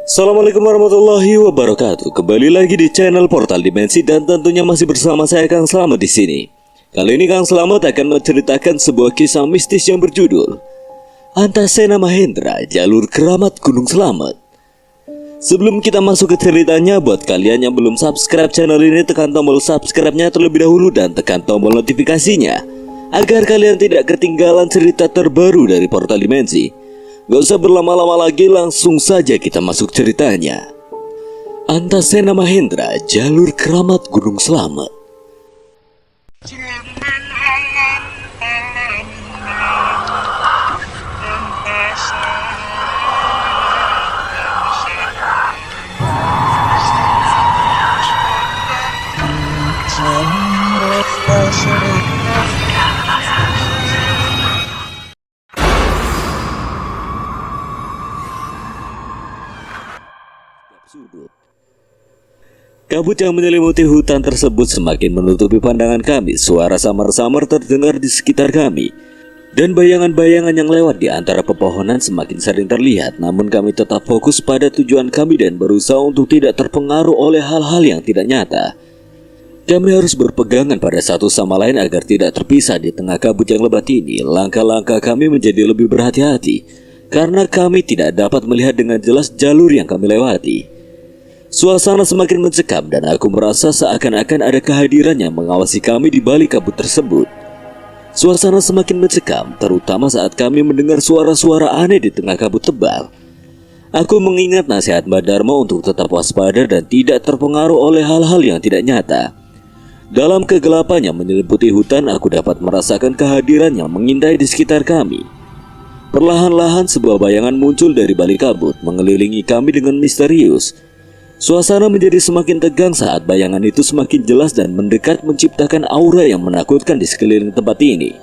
Assalamualaikum warahmatullahi wabarakatuh. Kembali lagi di channel Portal Dimensi dan tentunya masih bersama saya Kang Slamet di sini. Kali ini Kang Slamet akan menceritakan sebuah kisah mistis yang berjudul Antasena Mahendra, Jalur Keramat Gunung Slamet. Sebelum kita masuk ke ceritanya, buat kalian yang belum subscribe channel ini, tekan tombol subscribe-nya terlebih dahulu dan tekan tombol notifikasinya agar kalian tidak ketinggalan cerita terbaru dari Portal Dimensi. Gak usah berlama-lama lagi, langsung saja kita masuk ceritanya. Antasena Mahendra, Jalur Keramat Gunung Slamet. Kabut yang menyelimuti hutan tersebut semakin menutupi pandangan kami. Suara samar-samar terdengar di sekitar kami, dan bayangan-bayangan yang lewat di antara pepohonan semakin sering terlihat. Namun kami tetap fokus pada tujuan kami dan berusaha untuk tidak terpengaruh oleh hal-hal yang tidak nyata. Kami harus berpegangan pada satu sama lain agar tidak terpisah di tengah kabut yang lebat ini. Langkah-langkah kami menjadi lebih berhati-hati karena kami tidak dapat melihat dengan jelas jalur yang kami lewati. Suasana semakin mencekam dan aku merasa seakan-akan ada kehadiran yang mengawasi kami di balik kabut tersebut. Suasana semakin mencekam, terutama saat kami mendengar suara-suara aneh di tengah kabut tebal. Aku mengingat nasihat Mbak Dharma untuk tetap waspada dan tidak terpengaruh oleh hal-hal yang tidak nyata. Dalam kegelapan yang menyelimuti hutan, aku dapat merasakan kehadiran yang mengintai di sekitar kami. Perlahan-lahan sebuah bayangan muncul dari balik kabut, mengelilingi kami dengan misterius. Suasana menjadi semakin tegang saat bayangan itu semakin jelas dan mendekat, menciptakan aura yang menakutkan di sekeliling tempat ini.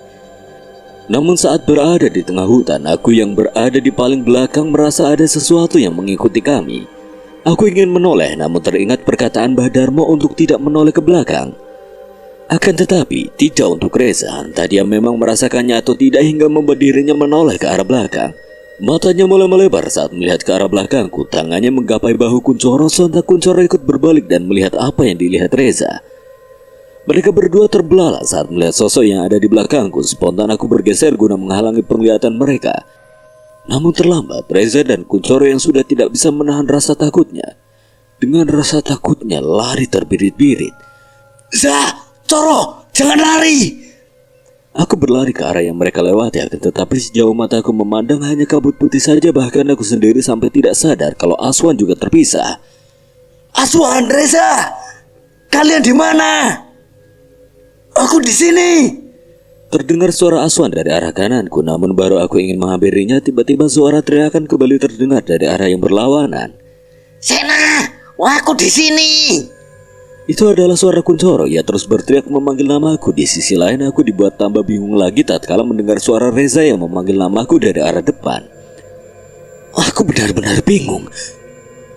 Namun saat berada di tengah hutan, aku yang berada di paling belakang merasa ada sesuatu yang mengikuti kami. Aku ingin menoleh, namun teringat perkataan Mbah Dharma untuk tidak menoleh ke belakang. Akan tetapi tidak untuk Reza, entah dia memang merasakannya atau tidak hingga membuat dirinya menoleh ke arah belakang. Matanya mulai melebar saat melihat ke arah belakangku. Tangannya menggapai bahu Kuncoro, sontak Kuncoro ikut berbalik dan melihat apa yang dilihat Reza. Mereka berdua terbelalak saat melihat sosok yang ada di belakangku. Spontan aku bergeser guna menghalangi penglihatan mereka. Namun terlambat, Reza dan Kuncoro yang sudah tidak bisa menahan rasa takutnya. Dengan rasa takutnya lari terbirit-birit. "Za, Coro, jangan lari!" Aku berlari ke arah yang mereka lewati, akan tetapi sejauh mataku memandang hanya kabut putih saja. Bahkan aku sendiri sampai tidak sadar kalau Aswan juga terpisah. "Aswan, Reza, kalian di mana?" "Aku di sini." Terdengar suara Aswan dari arah kananku, namun baru aku ingin menghampirinya, tiba-tiba suara teriakan kembali terdengar dari arah yang berlawanan. "Sena, aku di sini." Itu adalah suara Kuncoro. Ia terus berteriak memanggil namaku. Di sisi lain aku dibuat tambah bingung lagi tatkala mendengar suara Reza yang memanggil namaku dari arah depan. Aku benar-benar bingung.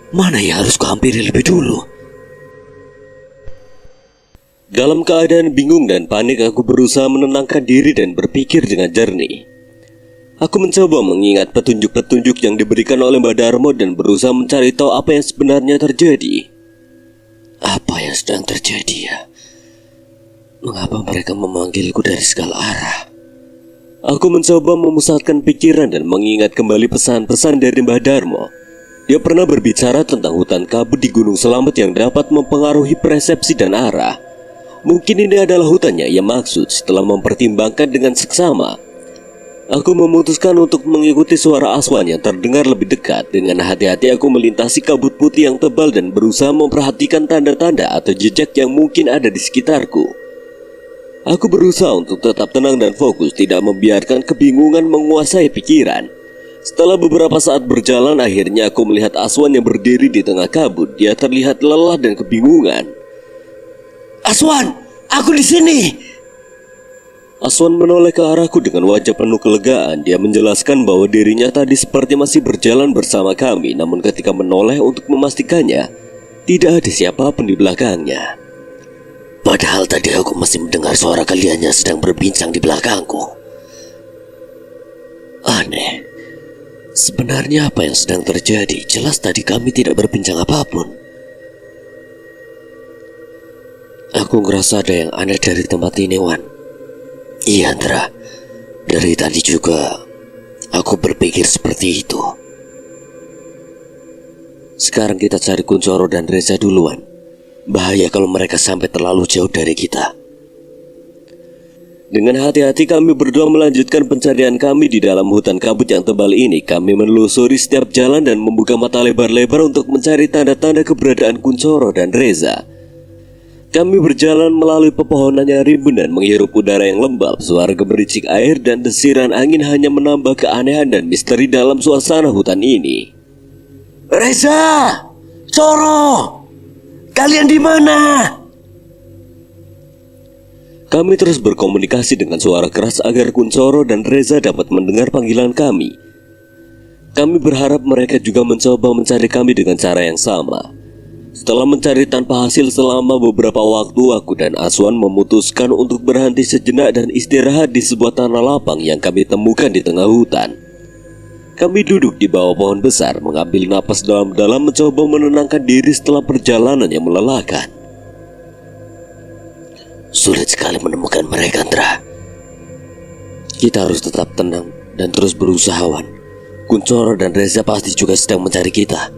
Mana yang harus kuhampiri lebih dulu? Dalam keadaan bingung dan panik, aku berusaha menenangkan diri dan berpikir dengan jernih. Aku mencoba mengingat petunjuk-petunjuk yang diberikan oleh Mbak Dharma dan berusaha mencari tahu apa yang sebenarnya terjadi. Apa yang sedang terjadi ya? Mengapa mereka memanggilku dari segala arah? Aku mencoba memusatkan pikiran dan mengingat kembali pesan-pesan dari Mbah Dharma. Dia pernah berbicara tentang hutan kabut di Gunung Slamet yang dapat mempengaruhi persepsi dan arah. Mungkin ini adalah hutannya yang maksud. Setelah mempertimbangkan dengan seksama, aku memutuskan untuk mengikuti suara Aswan yang terdengar lebih dekat. Dengan hati-hati aku melintasi kabut putih yang tebal dan berusaha memperhatikan tanda-tanda atau jejak yang mungkin ada di sekitarku. Aku berusaha untuk tetap tenang dan fokus, tidak membiarkan kebingungan menguasai pikiran. Setelah beberapa saat berjalan, akhirnya aku melihat Aswan yang berdiri di tengah kabut. Dia terlihat lelah dan kebingungan. "Aswan, aku di sini." Aswan menoleh ke arahku dengan wajah penuh kelegaan. Dia menjelaskan bahwa dirinya tadi seperti masih berjalan bersama kami, namun ketika menoleh untuk memastikannya, tidak ada siapapun di belakangnya. "Padahal tadi aku masih mendengar suara kalian yang sedang berbincang di belakangku. Aneh, Sebenarnya apa yang sedang terjadi? Jelas tadi kami tidak berbincang apapun. Aku ngerasa ada yang aneh dari tempat ini, Wan. Iya, Andra. Dari tadi juga aku berpikir seperti itu. Sekarang kita cari Kuncoro dan Reza duluan. Bahaya kalau mereka sampai terlalu jauh dari kita. Dengan hati-hati kami berdua melanjutkan pencarian kami di dalam hutan kabut yang tebal ini. Kami menelusuri setiap jalan dan membuka mata lebar-lebar untuk mencari tanda-tanda keberadaan Kuncoro dan Reza. Kami berjalan melalui pepohonan yang rimbun dan menghirup udara yang lembab. Suara gemericik air dan desiran angin hanya menambah keanehan dan misteri dalam suasana hutan ini. Reza! Coro! Kalian di mana? Kami terus berkomunikasi dengan suara keras agar Kuncoro dan Reza dapat mendengar panggilan kami. Kami berharap mereka juga mencoba mencari kami dengan cara yang sama. Setelah mencari tanpa hasil selama beberapa waktu, aku dan Aswan memutuskan untuk berhenti sejenak dan istirahat di sebuah tanah lapang yang kami temukan di tengah hutan. Kami duduk di bawah pohon besar, mengambil napas dalam-dalam mencoba menenangkan diri setelah perjalanan yang melelahkan. Sulit sekali menemukan mereka, Andra. Kita harus tetap tenang dan terus berusaha, Wan. Kuncoro dan Reza pasti juga sedang mencari kita.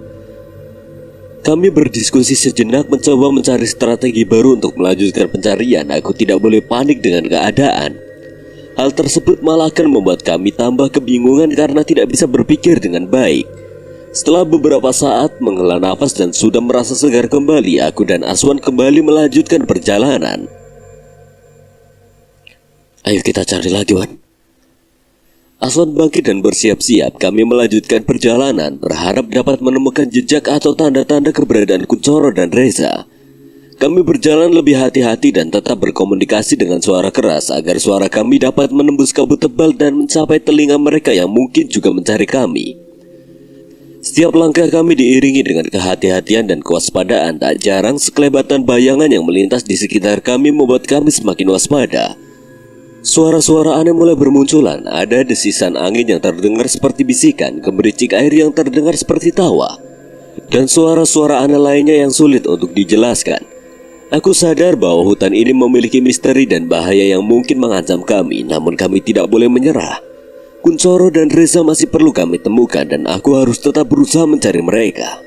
Kami berdiskusi sejenak mencoba mencari strategi baru untuk melanjutkan pencarian. Aku tidak boleh panik dengan keadaan. Hal tersebut malah akan membuat kami tambah kebingungan karena tidak bisa berpikir dengan baik. Setelah beberapa saat menghela nafas dan sudah merasa segar kembali, aku dan Aswan kembali melanjutkan perjalanan. Ayo kita cari lagi, Wan. Aswan bangkit dan bersiap-siap. Kami melanjutkan perjalanan, berharap dapat menemukan jejak atau tanda-tanda keberadaan Kuncoro dan Reza. Kami berjalan lebih hati-hati dan tetap berkomunikasi dengan suara keras agar suara kami dapat menembus kabut tebal dan mencapai telinga mereka yang mungkin juga mencari kami. Setiap langkah kami diiringi dengan kehati-hatian dan kewaspadaan. Tak jarang sekelebatan bayangan yang melintas di sekitar kami membuat kami semakin waspada. Suara-suara aneh mulai bermunculan. Ada desisan angin yang terdengar seperti bisikan, gemericik air yang terdengar seperti tawa, dan suara-suara aneh lainnya yang sulit untuk dijelaskan. Aku sadar bahwa hutan ini memiliki misteri dan bahaya yang mungkin mengancam kami, namun kami tidak boleh menyerah. Kuncoro dan Reza masih perlu kami temukan dan aku harus tetap berusaha mencari mereka.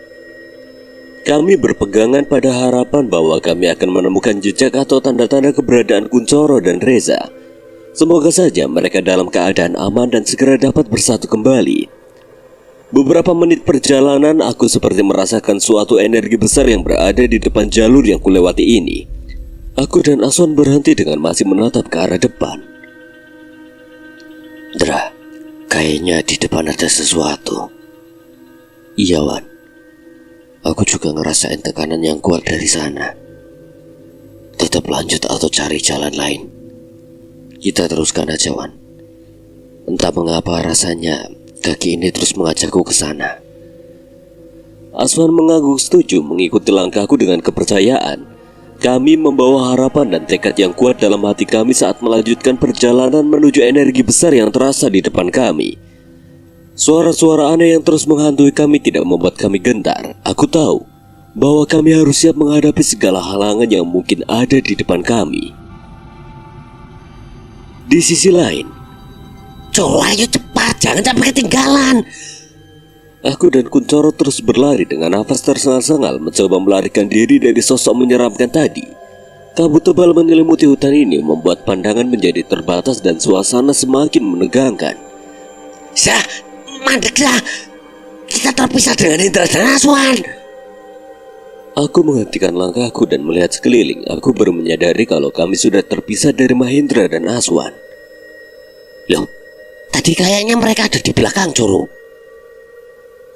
Kami berpegangan pada harapan bahwa kami akan menemukan jejak atau tanda-tanda keberadaan Kuncoro dan Reza. Semoga saja mereka dalam keadaan aman dan segera dapat bersatu kembali. Beberapa menit perjalanan, aku seperti merasakan suatu energi besar yang berada di depan jalur yang kulewati ini. Aku dan Aswan berhenti dengan masih menatap ke arah depan. Dra, kayaknya di depan ada sesuatu. Iya, Wan. Aku juga ngerasain tekanan yang kuat dari sana. Tetap lanjut atau cari jalan lain. Kita teruskan aja, Wan. Entah mengapa rasanya kaki ini terus mengajakku ke sana. Aswan mengangguk setuju mengikuti langkahku dengan kepercayaan. Kami membawa harapan dan tekad yang kuat dalam hati kami saat melanjutkan perjalanan menuju energi besar yang terasa di depan kami. Suara-suara aneh yang terus menghantui kami tidak membuat kami gentar. Aku tahu bahwa kami harus siap menghadapi segala halangan yang mungkin ada di depan kami. Di sisi lain, Coro, ayo cepat, jangan sampai ketinggalan. Aku dan Kuncoro terus berlari dengan nafas tersengal-sengal mencoba melarikan diri dari sosok menyeramkan tadi. Kabut tebal menyelimuti hutan ini membuat pandangan menjadi terbatas dan suasana semakin menegangkan. Mandeklah, kita terpisah dengan Indra dan Aswan. Aku menghentikan langkahku dan melihat sekeliling. Aku baru menyadari kalau kami sudah terpisah dari Mahendra dan Aswan. Loh, tadi kayaknya mereka ada di belakang, Coro.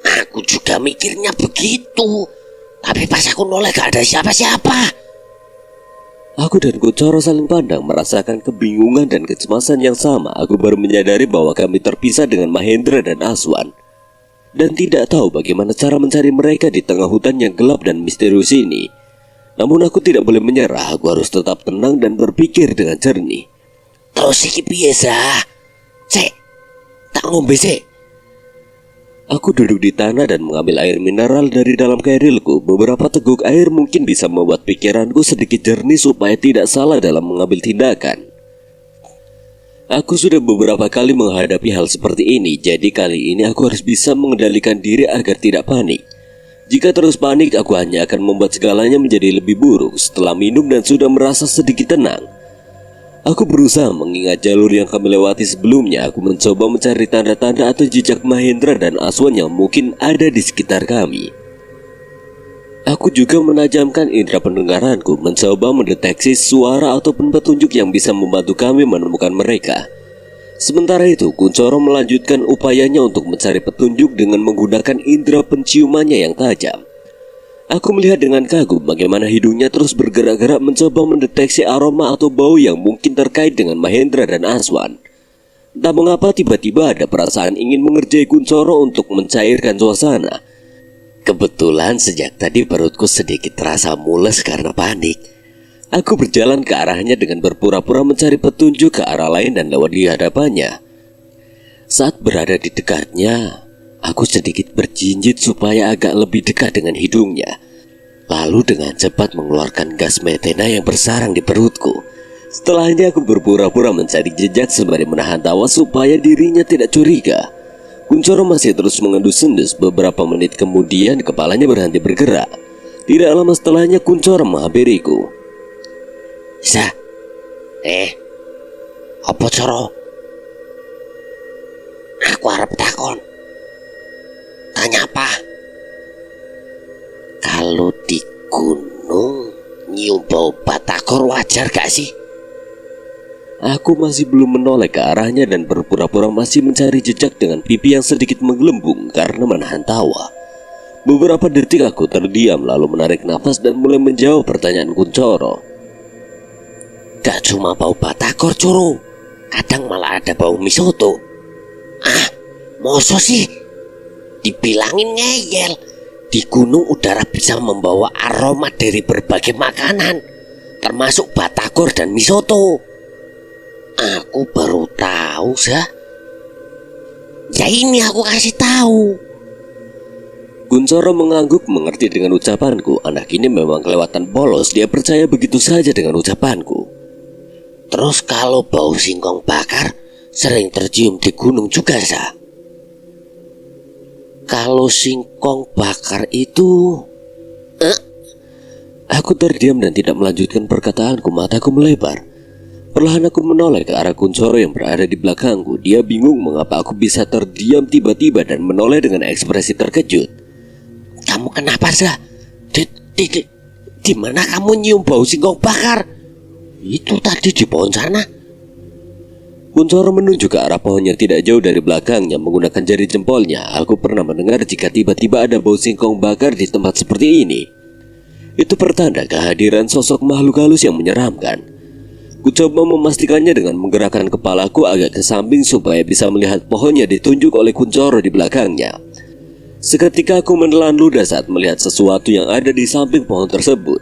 Aku juga mikirnya begitu. Tapi pas aku noleh gak ada siapa-siapa. Aku dan Kuncoro saling pandang, merasakan kebingungan dan kecemasan yang sama. Aku baru menyadari bahwa kami terpisah dengan Mahendra dan Aswan, dan tidak tahu bagaimana cara mencari mereka di tengah hutan yang gelap dan misterius ini. Namun aku tidak boleh menyerah. Aku harus tetap tenang dan berpikir dengan jernih. Terus iki piye, Sek? Tak ngombe sik. Aku duduk di tanah dan mengambil air mineral dari dalam kerilku. Beberapa teguk air mungkin bisa membuat pikiranku sedikit jernih supaya tidak salah dalam mengambil tindakan. Aku sudah beberapa kali menghadapi hal seperti ini, jadi kali ini aku harus bisa mengendalikan diri agar tidak panik. Jika terus panik, aku hanya akan membuat segalanya menjadi lebih buruk. Setelah minum dan sudah merasa sedikit tenang, aku berusaha mengingat jalur yang kami lewati sebelumnya. Aku mencoba mencari tanda-tanda atau jejak Mahendra dan Aswan yang mungkin ada di sekitar kami. Aku juga menajamkan indera pendengaranku, mencoba mendeteksi suara ataupun petunjuk yang bisa membantu kami menemukan mereka. Sementara itu, Kuncoro melanjutkan upayanya untuk mencari petunjuk dengan menggunakan indera penciumannya yang tajam. Aku melihat dengan kagum bagaimana hidungnya terus bergerak-gerak mencoba mendeteksi aroma atau bau yang mungkin terkait dengan Mahendra dan Aswan. Entah mengapa tiba-tiba ada perasaan ingin mengerjai Kuncoro untuk mencairkan suasana. Kebetulan sejak tadi perutku sedikit terasa mules karena panik. Aku berjalan ke arahnya dengan berpura-pura mencari petunjuk ke arah lain dan lewat di hadapannya. Saat berada di dekatnya, aku sedikit berjinjit supaya agak lebih dekat dengan hidungnya. Lalu dengan cepat mengeluarkan gas metena yang bersarang di perutku. Setelahnya aku berpura-pura mencari jejak sembari menahan tawa supaya dirinya tidak curiga. Kuncoro masih terus mengendus-endus. Beberapa menit kemudian kepalanya berhenti bergerak. Tidak lama setelahnya Kuncoro menghampiriku. "Sa, apa Coro? Aku harap takon. Tanya apa? Kalau di gunung nyium bau batagor wajar gak sih?" Aku masih belum menoleh ke arahnya dan berpura-pura masih mencari jejak dengan pipi yang sedikit menggelembung karena menahan tawa. Beberapa detik aku terdiam lalu menarik nafas dan mulai menjawab pertanyaan Kuncoro. "Gak cuma bau batagor, Coro. Kadang malah ada bau misoto." "Ah, masa sih? Dibilangin ngeyel. Di gunung udara bisa membawa aroma dari berbagai makanan, termasuk batagor dan misoto." "Aku baru tahu, Sah." "Ya ini aku kasih tahu." Kuncoro mengangguk mengerti dengan ucapanku. Anak ini memang kelewatan polos. Dia percaya begitu saja dengan ucapanku. "Terus kalau bau singkong bakar sering tercium di gunung juga, Sah?" "Kalau singkong bakar itu..." Aku terdiam dan tidak melanjutkan perkataanku. Mataku melebar. Perlahan aku menoleh ke arah Kuncoro yang berada di belakangku. Dia bingung mengapa aku bisa terdiam tiba-tiba dan menoleh dengan ekspresi terkejut. "Kamu kenapa, Sah? Di mana kamu nyium bau singkong bakar?" "Itu tadi di pohon sana." Kuncoro menunjuk ke arah pohon yang tidak jauh dari belakangnya menggunakan jari jempolnya. Aku pernah mendengar jika tiba-tiba ada bau singkong bakar di tempat seperti ini. Itu pertanda kehadiran sosok makhluk halus yang menyeramkan. Ku coba memastikannya dengan menggerakkan kepalaku agak ke samping supaya bisa melihat pohonnya ditunjuk oleh Kuncoro di belakangnya. Seketika aku menelan ludah saat melihat sesuatu yang ada di samping pohon tersebut.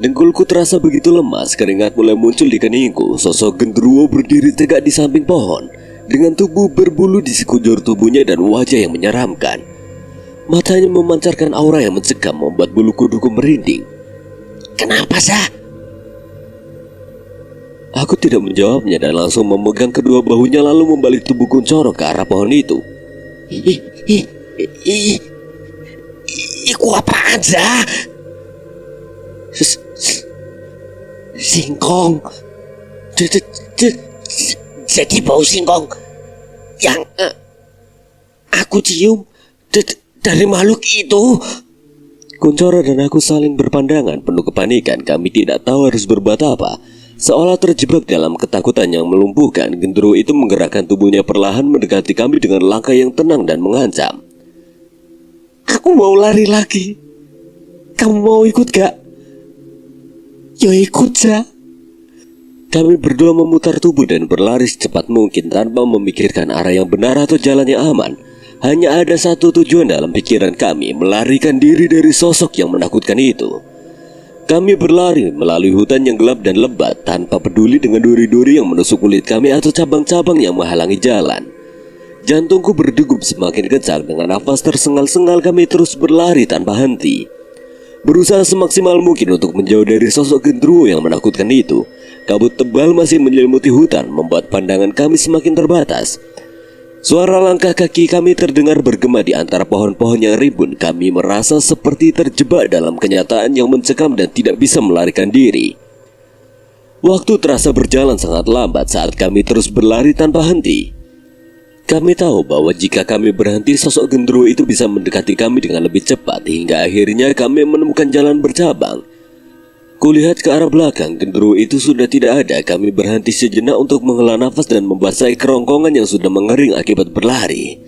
Dengkulku terasa begitu lemas, keringat mulai muncul di keningku. Sosok genderuwo berdiri tegak di samping pohon, dengan tubuh berbulu di sekujur tubuhnya dan wajah yang menyeramkan. Matanya memancarkan aura yang mencekam membuat bulu kuduku merinding. "Kenapa, Sah?" Aku tidak menjawabnya dan langsung memegang kedua bahunya lalu membalik tubuh Kuncoro ke arah pohon itu. Iku apaan, Sah? Singkong. Jadi bau singkong yang aku cium dari makhluk itu. Kuncoro dan aku saling berpandangan penuh kepanikan. Kami tidak tahu harus berbuat apa. Seolah terjebak dalam ketakutan yang melumpuhkan, genderuwo itu menggerakkan tubuhnya perlahan mendekati kami dengan langkah yang tenang dan mengancam. "Aku mau lari lagi. Kamu mau ikut gak?" "Yo ikut, Sa." Kami berdua memutar tubuh dan berlari secepat mungkin tanpa memikirkan arah yang benar atau jalan yang aman. Hanya ada satu tujuan dalam pikiran kami, melarikan diri dari sosok yang menakutkan itu. Kami berlari melalui hutan yang gelap dan lebat tanpa peduli dengan duri-duri yang menusuk kulit kami atau cabang-cabang yang menghalangi jalan. Jantungku berdegup semakin kencang. Dengan nafas tersengal-sengal kami terus berlari tanpa henti, berusaha semaksimal mungkin untuk menjauh dari sosok genderuwo yang menakutkan itu. Kabut tebal masih menyelimuti hutan, membuat pandangan kami semakin terbatas. Suara langkah kaki kami terdengar bergema di antara pohon-pohon yang rimbun. Kami merasa seperti terjebak dalam kenyataan yang mencekam dan tidak bisa melarikan diri. Waktu terasa berjalan sangat lambat saat kami terus berlari tanpa henti. Kami tahu bahwa jika kami berhenti, sosok genderuwo itu bisa mendekati kami dengan lebih cepat. Hingga akhirnya kami menemukan jalan bercabang. Kulihat ke arah belakang, genderuwo itu sudah tidak ada. Kami berhenti sejenak untuk menghela nafas dan membasahi kerongkongan yang sudah mengering akibat berlari.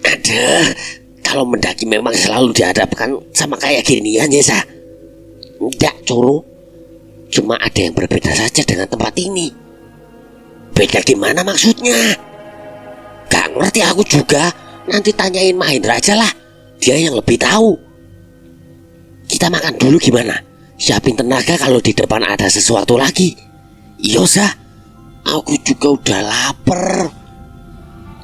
Aduh, kalau mendaki memang selalu dihadapkan sama kayak ginian ya, Sa? Tidak, Curu. Cuma ada yang berbeda saja dengan tempat ini. Beda gimana maksudnya? Gak ngerti aku juga. Nanti tanyain Mahendra aja lah. Dia yang lebih tahu. Kita makan dulu gimana? Siapin tenaga kalau di depan ada sesuatu lagi. Iya, Sa. Aku juga udah lapar.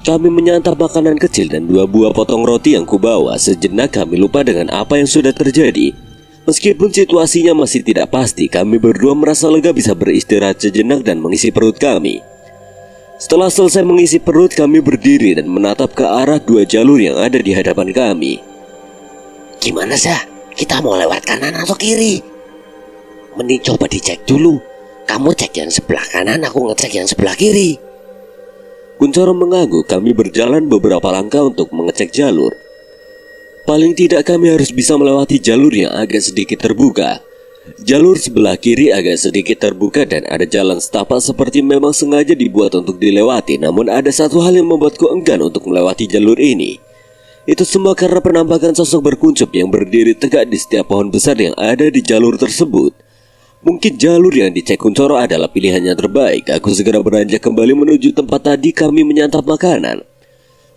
Kami menyantap makanan kecil dan 2 buah potong roti yang kubawa. Sejenak kami lupa dengan apa yang sudah terjadi. Meskipun situasinya masih tidak pasti, kami berdua merasa lega bisa beristirahat sejenak dan mengisi perut kami. Setelah selesai mengisi perut, kami berdiri dan menatap ke arah 2 jalur yang ada di hadapan kami. Gimana, Sa? Kita mau lewat kanan atau kiri? Mending coba dicek dulu. Kamu cek yang sebelah kanan, aku ngecek yang sebelah kiri. Kuncoro mengangguk. Kami berjalan beberapa langkah untuk mengecek jalur. Paling tidak kami harus bisa melewati jalur yang agak sedikit terbuka. Jalur sebelah kiri agak sedikit terbuka dan ada jalan setapak seperti memang sengaja dibuat untuk dilewati. Namun ada satu hal yang membuatku enggan untuk melewati jalur ini. Itu semua karena penampakan sosok berkuncup yang berdiri tegak di setiap pohon besar yang ada di jalur tersebut. Mungkin jalur yang dicek Kuncoro adalah pilihan yang terbaik. Aku segera beranjak kembali menuju tempat tadi kami menyantap makanan.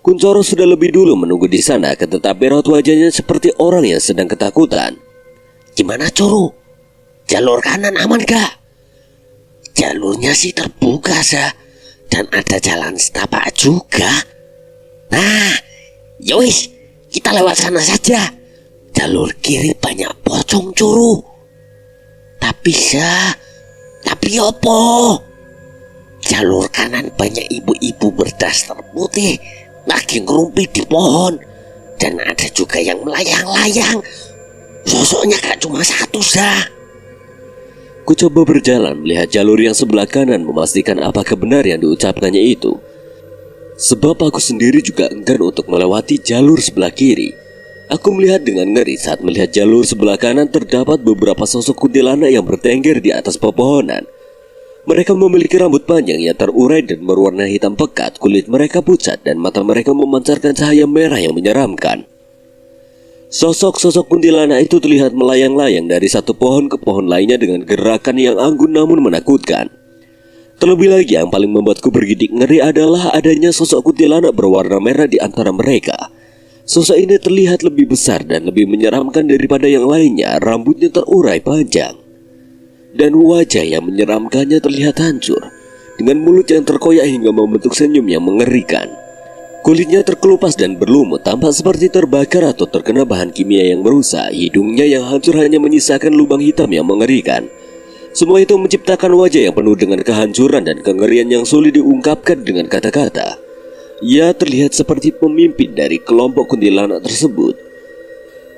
Kuncoro sudah lebih dulu menunggu di sana, tetapi raut wajahnya seperti orang yang sedang ketakutan. Gimana, Curu? Jalur kanan aman gak? Jalurnya sih terbuka, Sa. Dan ada jalan setapak juga. Nah, yowis, kita lewat sana saja. Jalur kiri banyak pocong, Curu. Tapi, Sa, tapi apa? Jalur kanan banyak ibu-ibu berdaster putih lagi ngerumpi di pohon. Dan ada juga yang melayang-layang. Sosoknya gak cuma satu, Sa. Ku coba berjalan melihat jalur yang sebelah kanan, memastikan apakah benar yang diucapkannya itu. Sebab aku sendiri juga enggan untuk melewati jalur sebelah kiri. Aku melihat dengan ngeri saat melihat jalur sebelah kanan terdapat beberapa sosok kuntilanak yang bertengger di atas pepohonan. Mereka memiliki rambut panjang yang terurai dan berwarna hitam pekat, kulit mereka pucat dan mata mereka memancarkan cahaya merah yang menyeramkan. Sosok-sosok kuntilanak itu terlihat melayang-layang dari satu pohon ke pohon lainnya dengan gerakan yang anggun namun menakutkan. Terlebih lagi yang paling membuatku bergidik ngeri adalah adanya sosok kuntilanak berwarna merah di antara mereka. Sosok ini terlihat lebih besar dan lebih menyeramkan daripada yang lainnya. Rambutnya terurai panjang dan wajah yang menyeramkannya terlihat hancur, dengan mulut yang terkoyak hingga membentuk senyum yang mengerikan. Kulitnya terkelupas dan berlumut, tampak seperti terbakar atau terkena bahan kimia yang merusak. Hidungnya yang hancur hanya menyisakan lubang hitam yang mengerikan. Semua itu menciptakan wajah yang penuh dengan kehancuran dan kengerian yang sulit diungkapkan dengan kata-kata. Ia terlihat seperti pemimpin dari kelompok kuntilanak tersebut.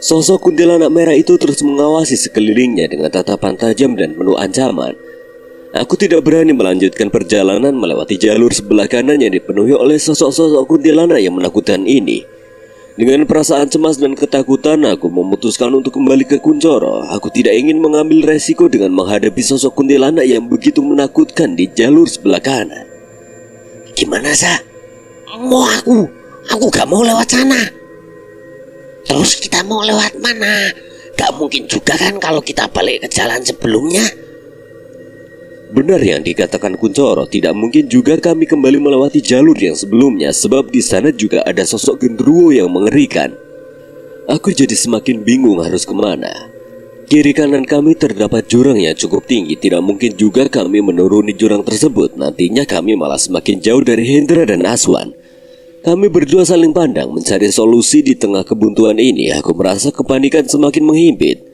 Sosok kuntilanak merah itu terus mengawasi sekelilingnya dengan tatapan tajam dan penuh ancaman. Aku tidak berani melanjutkan perjalanan melewati jalur sebelah kanan yang dipenuhi oleh sosok-sosok kuntilanak yang menakutkan ini. Dengan perasaan cemas dan ketakutan, aku memutuskan untuk kembali ke Kuncoro. Aku tidak ingin mengambil resiko dengan menghadapi sosok kuntilanak yang begitu menakutkan di jalur sebelah kanan. Gimana, Sa? Mau aku gak mau lewat sana. Terus kita mau lewat mana? Gak mungkin juga kan kalau kita balik ke jalan sebelumnya. Benar yang dikatakan Kuncoro, tidak mungkin juga kami kembali melewati jalur yang sebelumnya, sebab di sana juga ada sosok genderuwo yang mengerikan. Aku jadi semakin bingung harus kemana. Kiri kanan kami terdapat jurang yang cukup tinggi. Tidak mungkin juga kami menuruni jurang tersebut. Nantinya kami malah semakin jauh dari Hendra dan Aswan. Kami berdua saling pandang mencari solusi di tengah kebuntuan ini. Aku merasa kepanikan semakin menghimpit.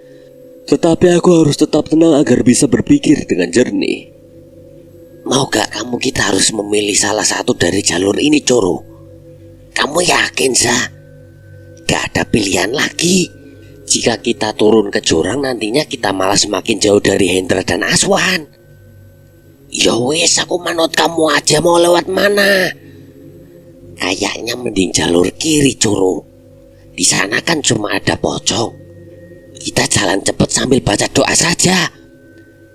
Tetapi aku harus tetap tenang agar bisa berpikir dengan jernih. Mau gak kamu kita harus memilih salah satu dari jalur ini, Coro? Kamu yakin, Sa? Gak ada pilihan lagi. Jika kita turun ke jurang, nantinya kita malah semakin jauh dari Hendra dan Aswan. Ya wes, aku manut kamu aja, mau lewat mana? Kayaknya mending jalur kiri, Coro. Di sana kan cuma ada pocong. Kita jalan cepet sambil baca doa saja.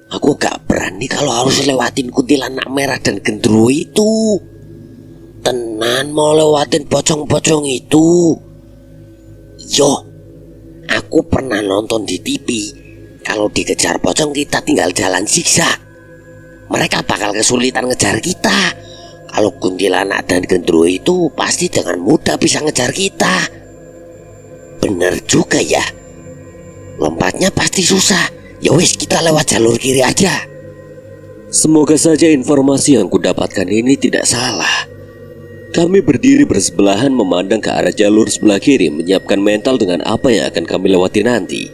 Aku gak berani kalau harus lewatin kuntilanak merah dan gendruwo itu. Tenan mau lewatin pocong-pocong itu. Yo, aku pernah nonton di TV. Kalau dikejar pocong kita tinggal jalan zigzag. Mereka bakal kesulitan ngejar kita. Kalau kuntilanak dan gendruwo itu pasti dengan mudah bisa ngejar kita. Bener juga ya. Lompatnya pasti susah. Ya wis, kita lewat jalur kiri aja. Semoga saja informasi yang kudapatkan ini tidak salah. Kami berdiri bersebelahan memandang ke arah jalur sebelah kiri, menyiapkan mental dengan apa yang akan kami lewati nanti.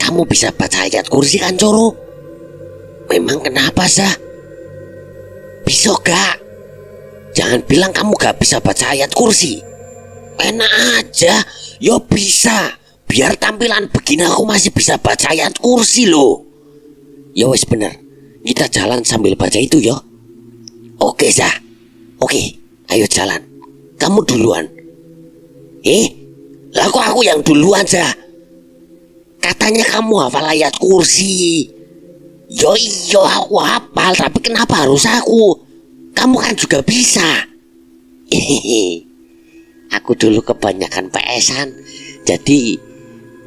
Kamu bisa baca ayat kursi kan, Coro? Memang kenapa, Sah? Bisa gak? Jangan bilang kamu gak bisa baca ayat kursi. Enak aja, yo bisa. Biar tampilan begini aku masih bisa baca ayat kursi loh. Ya wes bener, kita jalan sambil baca itu yo. Oke, Sah. Oke, ayo jalan. Kamu duluan. Lah kok aku yang duluan, Sah? Katanya kamu hafal ayat kursi. Yo iyo aku hafal, tapi kenapa harus aku? Kamu kan juga bisa. Aku dulu kebanyakan PS-an, jadi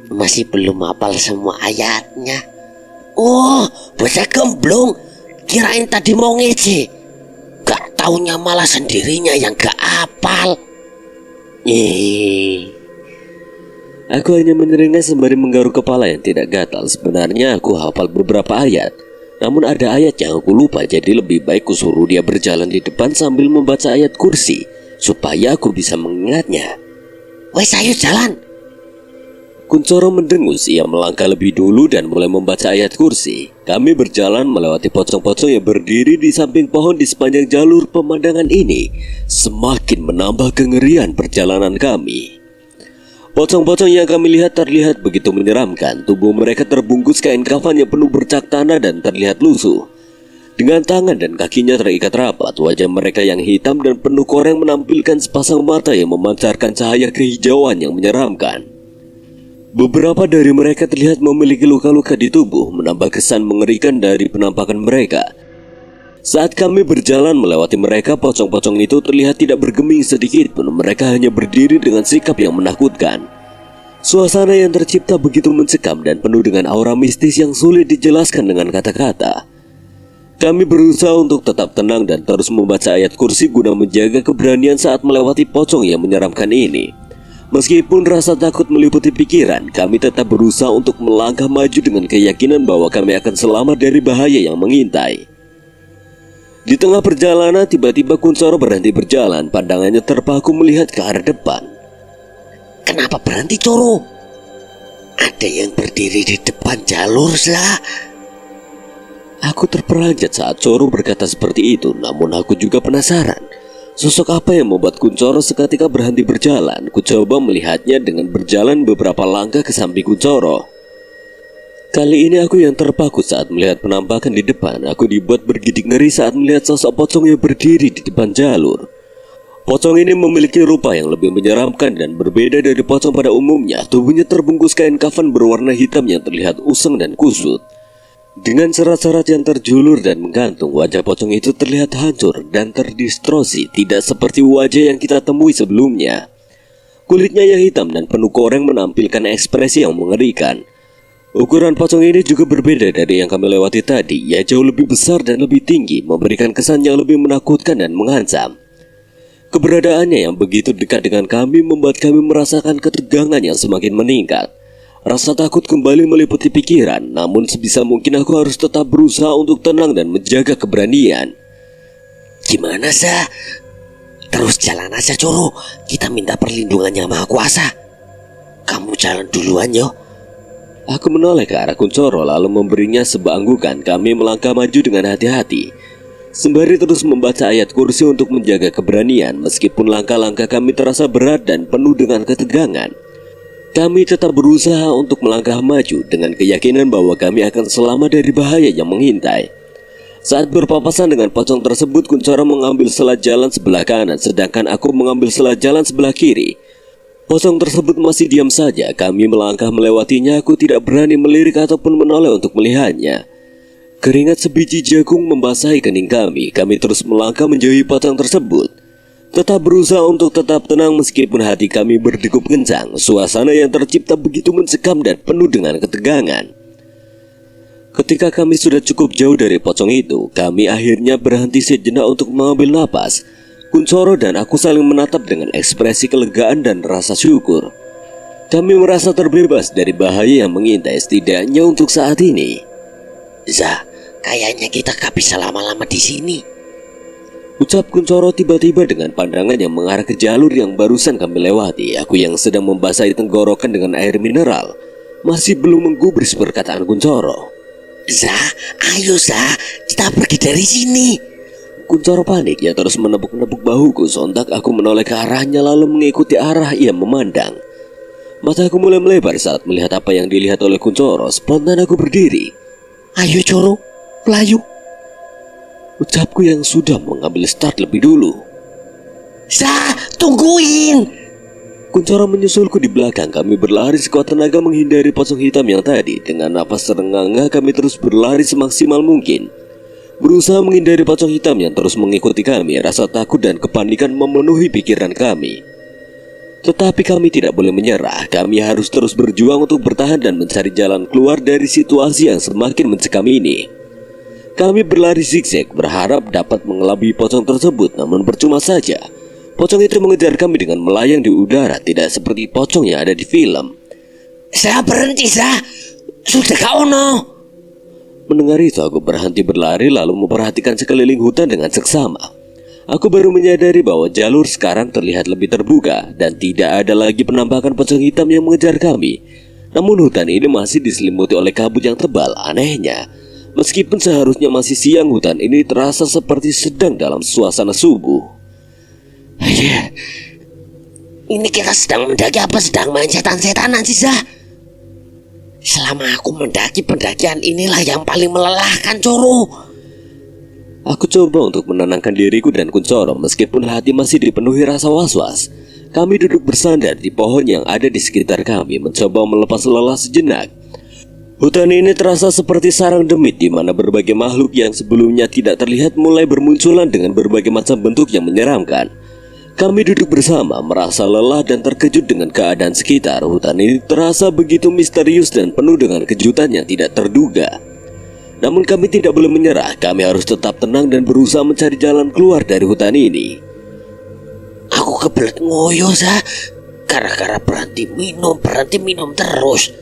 masih belum hafal semua ayatnya. Oh, bocah gemblong. Kirain tadi mau ngece. Gak taunya malah sendirinya yang gak hafal. Aku hanya menyeringai sembari menggaruk kepala yang tidak gatal. Sebenarnya aku hafal beberapa ayat, namun ada ayat yang aku lupa. Jadi lebih baik kusuruh dia berjalan di depan sambil membaca ayat kursi, supaya aku bisa mengingatnya. Wes ayo jalan. Kuncoro mendengus. Ia melangkah lebih dulu dan mulai membaca ayat kursi. Kami berjalan melewati pocong-pocong yang berdiri di samping pohon di sepanjang jalur pemandangan ini. Semakin menambah kengerian perjalanan kami. Pocong-pocong yang kami lihat terlihat begitu menyeramkan. Tubuh mereka terbungkus kain kafan yang penuh bercak tanah dan terlihat lusuh. Dengan tangan dan kakinya terikat rapat, wajah mereka yang hitam dan penuh koreng menampilkan sepasang mata yang memancarkan cahaya kehijauan yang menyeramkan. Beberapa dari mereka terlihat memiliki luka-luka di tubuh, menambah kesan mengerikan dari penampakan mereka. Saat kami berjalan melewati mereka, pocong-pocong itu terlihat tidak bergeming sedikit pun. Mereka hanya berdiri dengan sikap yang menakutkan. Suasana yang tercipta begitu mencekam dan penuh dengan aura mistis yang sulit dijelaskan dengan kata-kata. Kami berusaha untuk tetap tenang dan terus membaca ayat kursi guna menjaga keberanian saat melewati pocong yang menyeramkan ini. Meskipun rasa takut meliputi pikiran, kami tetap berusaha untuk melangkah maju dengan keyakinan bahwa kami akan selamat dari bahaya yang mengintai. Di tengah perjalanan, tiba-tiba Kuncoro berhenti berjalan. Pandangannya terpaku melihat ke arah depan. Kenapa berhenti, Coro? Ada yang berdiri di depan jalur, Sah. Aku terperanjat saat Coro berkata seperti itu, namun aku juga penasaran. Sosok apa yang membuat Kuncoro seketika berhenti berjalan? Ku coba melihatnya dengan berjalan beberapa langkah ke samping Kuncoro. Kali ini aku yang terpaku saat melihat penampakan di depan. Aku dibuat bergidik ngeri saat melihat sosok pocong yang berdiri di depan jalur. Pocong ini memiliki rupa yang lebih menyeramkan dan berbeda dari pocong pada umumnya. Tubuhnya terbungkus kain kafan berwarna hitam yang terlihat usang dan kusut. Dengan serat-serat yang terjulur dan menggantung, wajah pocong itu terlihat hancur dan terdistorsi, tidak seperti wajah yang kita temui sebelumnya. Kulitnya yang hitam dan penuh koreng menampilkan ekspresi yang mengerikan. Ukuran pocong ini juga berbeda dari yang kami lewati tadi. Ia jauh lebih besar dan lebih tinggi, memberikan kesan yang lebih menakutkan dan mengancam. Keberadaannya yang begitu dekat dengan kami membuat kami merasakan ketegangan yang semakin meningkat. Rasa takut kembali meliputi pikiran, namun sebisa mungkin aku harus tetap berusaha untuk tenang dan menjaga keberanian. Gimana, Sah? Terus jalan aja Coro, kita minta perlindungan Yang Maha Kuasa. Kamu jalan duluan yo. Aku menoleh ke arah Kuncoro lalu memberinya sebuah anggukan. Kami melangkah maju dengan hati-hati, sembari terus membaca ayat kursi untuk menjaga keberanian. Meskipun langkah-langkah kami terasa berat dan penuh dengan ketegangan, kami tetap berusaha untuk melangkah maju dengan keyakinan bahwa kami akan selamat dari bahaya yang mengintai. Saat berpapasan dengan pocong tersebut, Kuncoro mengambil selat jalan sebelah kanan, sedangkan aku mengambil selat jalan sebelah kiri. Pocong tersebut masih diam saja. Kami melangkah melewatinya. Aku tidak berani melirik ataupun menoleh untuk melihatnya. Keringat sebiji jagung membasahi kening kami. Kami terus melangkah menjauhi pocong tersebut, tetap berusaha untuk tetap tenang meskipun hati kami berdegup kencang. Suasana yang tercipta begitu mencekam dan penuh dengan ketegangan. Ketika kami sudah cukup jauh dari pocong itu, kami akhirnya berhenti sejenak untuk mengambil napas. Kuncoro dan aku saling menatap dengan ekspresi kelegaan dan rasa syukur. Kami merasa terbebas dari bahaya yang mengintai, setidaknya untuk saat ini. Za, kayaknya kita gak bisa lama-lama di sini. Ucap Kuncoro tiba-tiba dengan pandangan yang mengarah ke jalur yang barusan kami lewati. Aku yang sedang membasahi tenggorokan dengan air mineral masih belum menggubris perkataan Kuncoro. Za, ayo Za, kita pergi dari sini. Kuncoro panik, ia terus menepuk-nepuk bahuku. Sontak aku menoleh ke arahnya lalu mengikuti arah ia memandang. Mataku mulai melebar saat melihat apa yang dilihat oleh Kuncoro. Spontan aku berdiri. Ayo Coro, pelayu. Ucapku yang sudah mengambil start lebih dulu. Za, tungguin. Kuncoro menyusulku di belakang. Kami berlari sekuat tenaga menghindari pocong hitam yang tadi. Dengan napas terengah-engah kami terus berlari semaksimal mungkin, berusaha menghindari pocong hitam yang terus mengikuti kami. Rasa takut dan kepanikan memenuhi pikiran kami. Tetapi kami tidak boleh menyerah. Kami harus terus berjuang untuk bertahan dan mencari jalan keluar dari situasi yang semakin mencekam ini. Kami berlari zigzag berharap dapat mengelabui pocong tersebut, namun percuma saja. Pocong itu mengejar kami dengan melayang di udara, tidak seperti pocong yang ada di film. Za, berhenti Za, sudah gak ono. Mendengar itu aku berhenti berlari lalu memperhatikan sekeliling hutan dengan seksama. Aku baru menyadari bahwa jalur sekarang terlihat lebih terbuka dan tidak ada lagi penampakan pocong hitam yang mengejar kami. Namun hutan ini masih diselimuti oleh kabut yang tebal. Anehnya, meskipun seharusnya masih siang, hutan ini terasa seperti sedang dalam suasana subuh. Ini kita sedang mendaki apa sedang main setan-setanan sih Za? Selama aku mendaki, pendakian inilah yang paling melelahkan Coro. Aku coba untuk menenangkan diriku dan Kuncoro meskipun hati masih dipenuhi rasa was-was. Kami duduk bersandar di pohon yang ada di sekitar kami, mencoba melepas lelah sejenak. Hutan ini terasa seperti sarang demit di mana berbagai makhluk yang sebelumnya tidak terlihat mulai bermunculan dengan berbagai macam bentuk yang menyeramkan. Kami duduk bersama, merasa lelah dan terkejut dengan keadaan sekitar. Hutan ini terasa begitu misterius dan penuh dengan kejutan yang tidak terduga. Namun kami tidak boleh menyerah. Kami harus tetap tenang dan berusaha mencari jalan keluar dari hutan ini. Aku kebelet ngoyo Za, gara-gara berhenti minum terus.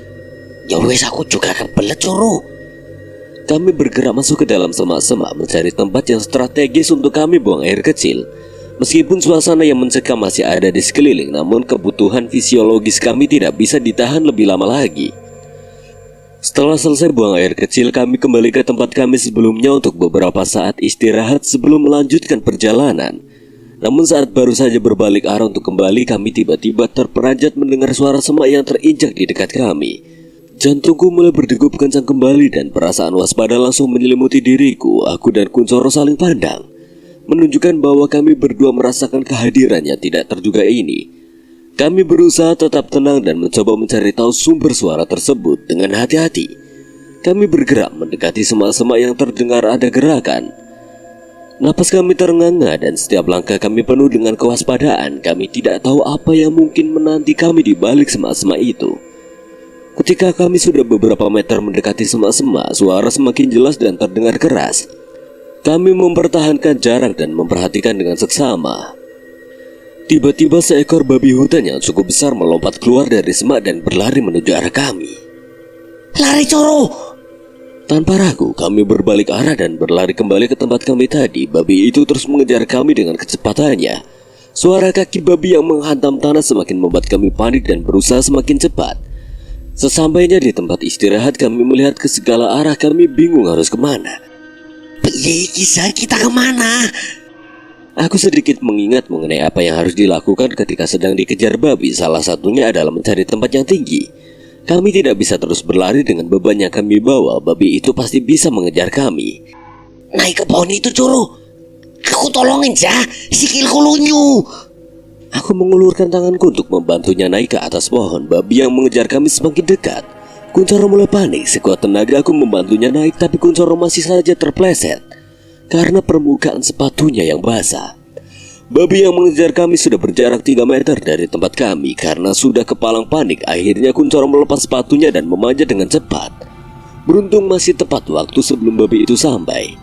Ya wes, aku juga kebelet Coro. Kami bergerak masuk ke dalam semak-semak mencari tempat yang strategis untuk kami buang air kecil. Meskipun suasana yang mencekam masih ada di sekeliling, namun kebutuhan fisiologis kami tidak bisa ditahan lebih lama lagi. Setelah selesai buang air kecil, kami kembali ke tempat kami sebelumnya untuk beberapa saat istirahat sebelum melanjutkan perjalanan. Namun saat baru saja berbalik arah untuk kembali, kami tiba-tiba terperanjat mendengar suara semak yang terinjak di dekat kami. Jantungku mulai berdegup kencang kembali dan perasaan waspada langsung menyelimuti diriku. Aku dan Kuncoro saling pandang, menunjukkan bahwa kami berdua merasakan kehadiran yang tidak terduga ini. Kami berusaha tetap tenang dan mencoba mencari tahu sumber suara tersebut dengan hati-hati. Kami bergerak mendekati semak-semak yang terdengar ada gerakan. Napas kami terengah-engah dan setiap langkah kami penuh dengan kewaspadaan. Kami tidak tahu apa yang mungkin menanti kami di balik semak-semak itu. Ketika kami sudah beberapa meter mendekati semak-semak, suara semakin jelas dan terdengar keras. Kami mempertahankan jarak dan memperhatikan dengan seksama. Tiba-tiba seekor babi hutan yang cukup besar melompat keluar dari semak dan berlari menuju arah kami. Lari Coro! Tanpa ragu, kami berbalik arah dan berlari kembali ke tempat kami tadi. Babi itu terus mengejar kami dengan kecepatannya. Suara kaki babi yang menghantam tanah semakin membuat kami panik dan berusaha semakin cepat. Sesampainya di tempat istirahat, kami melihat ke segala arah. Kami bingung harus kemana. Piye kisah kita kemana? Aku sedikit mengingat mengenai apa yang harus dilakukan ketika sedang dikejar babi. Salah satunya adalah mencari tempat yang tinggi. Kami tidak bisa terus berlari dengan beban yang kami bawa. Babi itu pasti bisa mengejar kami. Naik ke pohon itu, Coro. Aku tolongin, ja. Sikilku lunyu. Aku mengulurkan tanganku untuk membantunya naik ke atas pohon. Babi yang mengejar kami semakin dekat. Kuncoro mulai panik. Sekuat tenaga aku membantunya naik, tapi Kuncoro masih saja terpleset karena permukaan sepatunya yang basah. Babi yang mengejar kami sudah berjarak 3 meter dari tempat kami. Karena sudah kepalang panik, akhirnya Kuncoro melepas sepatunya dan memanjat dengan cepat. Beruntung masih tepat waktu sebelum babi itu sampai.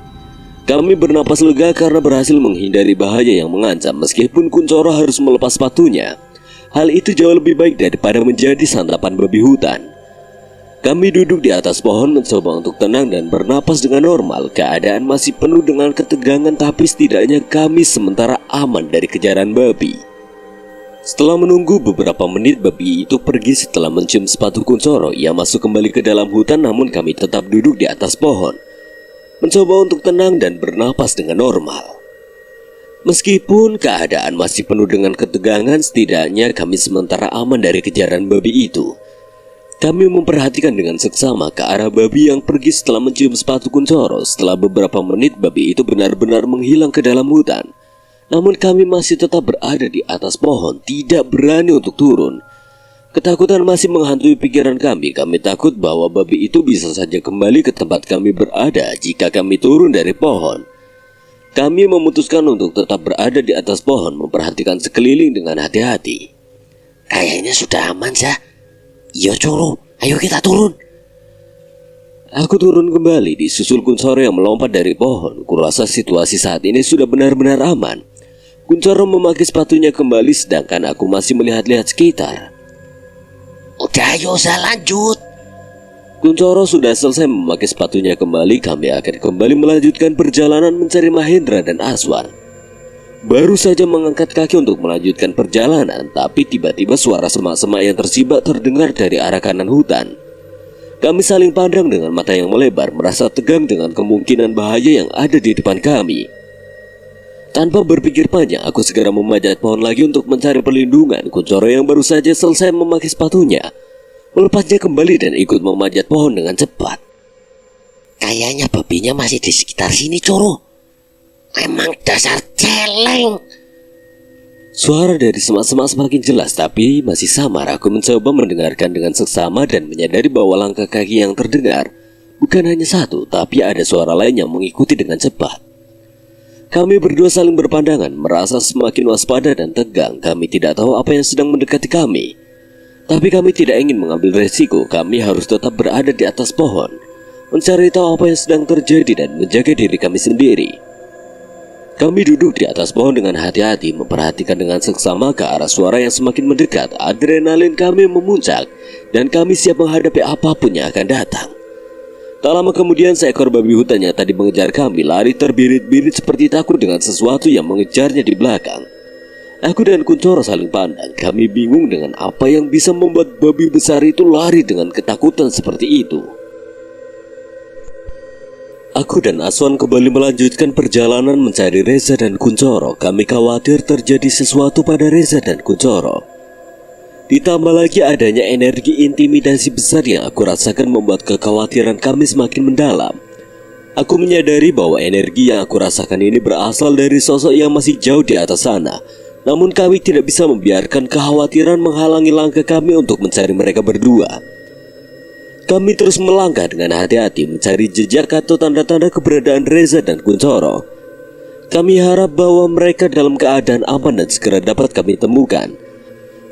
Kami bernapas lega karena berhasil menghindari bahaya yang mengancam. Meskipun Kuncoro harus melepas sepatunya, hal itu jauh lebih baik daripada menjadi santapan babi hutan. Kami duduk di atas pohon mencoba untuk tenang dan bernapas dengan normal. Keadaan masih penuh dengan ketegangan, tapi setidaknya kami sementara aman dari kejaran babi. Setelah menunggu beberapa menit, babi itu pergi setelah mencium sepatu Kuncoro. Ia masuk kembali ke dalam hutan, namun kami tetap duduk di atas pohon, mencoba untuk tenang dan bernapas dengan normal. Meskipun keadaan masih penuh dengan ketegangan, setidaknya kami sementara aman dari kejaran babi itu. Kami memperhatikan dengan seksama ke arah babi yang pergi setelah mencium sepatu Kuncoro. Setelah beberapa menit, babi itu benar-benar menghilang ke dalam hutan. Namun kami masih tetap berada di atas pohon, tidak berani untuk turun. Ketakutan masih menghantui pikiran kami. Kami takut bahwa babi itu bisa saja kembali ke tempat kami berada jika kami turun dari pohon. Kami memutuskan untuk tetap berada di atas pohon, memperhatikan sekeliling dengan hati-hati. Kayaknya sudah aman, ja. Iya, Coro, ayo kita turun. Aku turun kembali disusul Kuncoro yang melompat dari pohon. Kurasa situasi saat ini sudah benar-benar aman. Kuncoro memakai sepatunya kembali, sedangkan aku masih melihat-lihat sekitar. Udah, ayo saya lanjut. Kuncoro sudah selesai memakai sepatunya kembali. Kami akan kembali melanjutkan perjalanan mencari Mahendra dan Aswan. Baru saja mengangkat kaki untuk melanjutkan perjalanan, tapi tiba-tiba suara semak-semak yang tersibak terdengar dari arah kanan hutan. Kami saling pandang dengan mata yang melebar, merasa tegang dengan kemungkinan bahaya yang ada di depan kami. Tanpa berpikir panjang, aku segera memanjat pohon lagi untuk mencari perlindungan. Kuncoro yang baru saja selesai memakai sepatunya melepasnya kembali dan ikut memanjat pohon dengan cepat. Kayaknya babinya masih di sekitar sini, Coro. Memang dasar celeng. Suara dari semak-semak semakin jelas, tapi masih samar. Aku mencoba mendengarkan dengan seksama dan menyadari bahwa langkah kaki yang terdengar bukan hanya satu, tapi ada suara lain yang mengikuti dengan cepat. Kami berdua saling berpandangan, merasa semakin waspada dan tegang. Kami tidak tahu apa yang sedang mendekati kami, tapi kami tidak ingin mengambil resiko. Kami harus tetap berada di atas pohon, mencari tahu apa yang sedang terjadi dan menjaga diri kami sendiri. Kami duduk di atas pohon dengan hati-hati, memperhatikan dengan seksama ke arah suara yang semakin mendekat. Adrenalin kami memuncak dan kami siap menghadapi apapun yang akan datang. Tak lama kemudian, seekor babi hutan yang tadi mengejar kami lari terbirit-birit seperti takut dengan sesuatu yang mengejarnya di belakang. Aku dan Kuncoro saling pandang. Kami bingung dengan apa yang bisa membuat babi besar itu lari dengan ketakutan seperti itu. Aku dan Aswan kembali melanjutkan perjalanan mencari Reza dan Kuncoro. Kami khawatir terjadi sesuatu pada Reza dan Kuncoro. Ditambah lagi adanya energi intimidasi besar yang aku rasakan membuat kekhawatiran kami semakin mendalam. Aku menyadari bahwa energi yang aku rasakan ini berasal dari sosok yang masih jauh di atas sana. Namun kami tidak bisa membiarkan kekhawatiran menghalangi langkah kami untuk mencari mereka berdua. Kami terus melangkah dengan hati-hati mencari jejak atau tanda-tanda keberadaan Reza dan Kuncoro. Kami harap bahwa mereka dalam keadaan aman dan segera dapat kami temukan.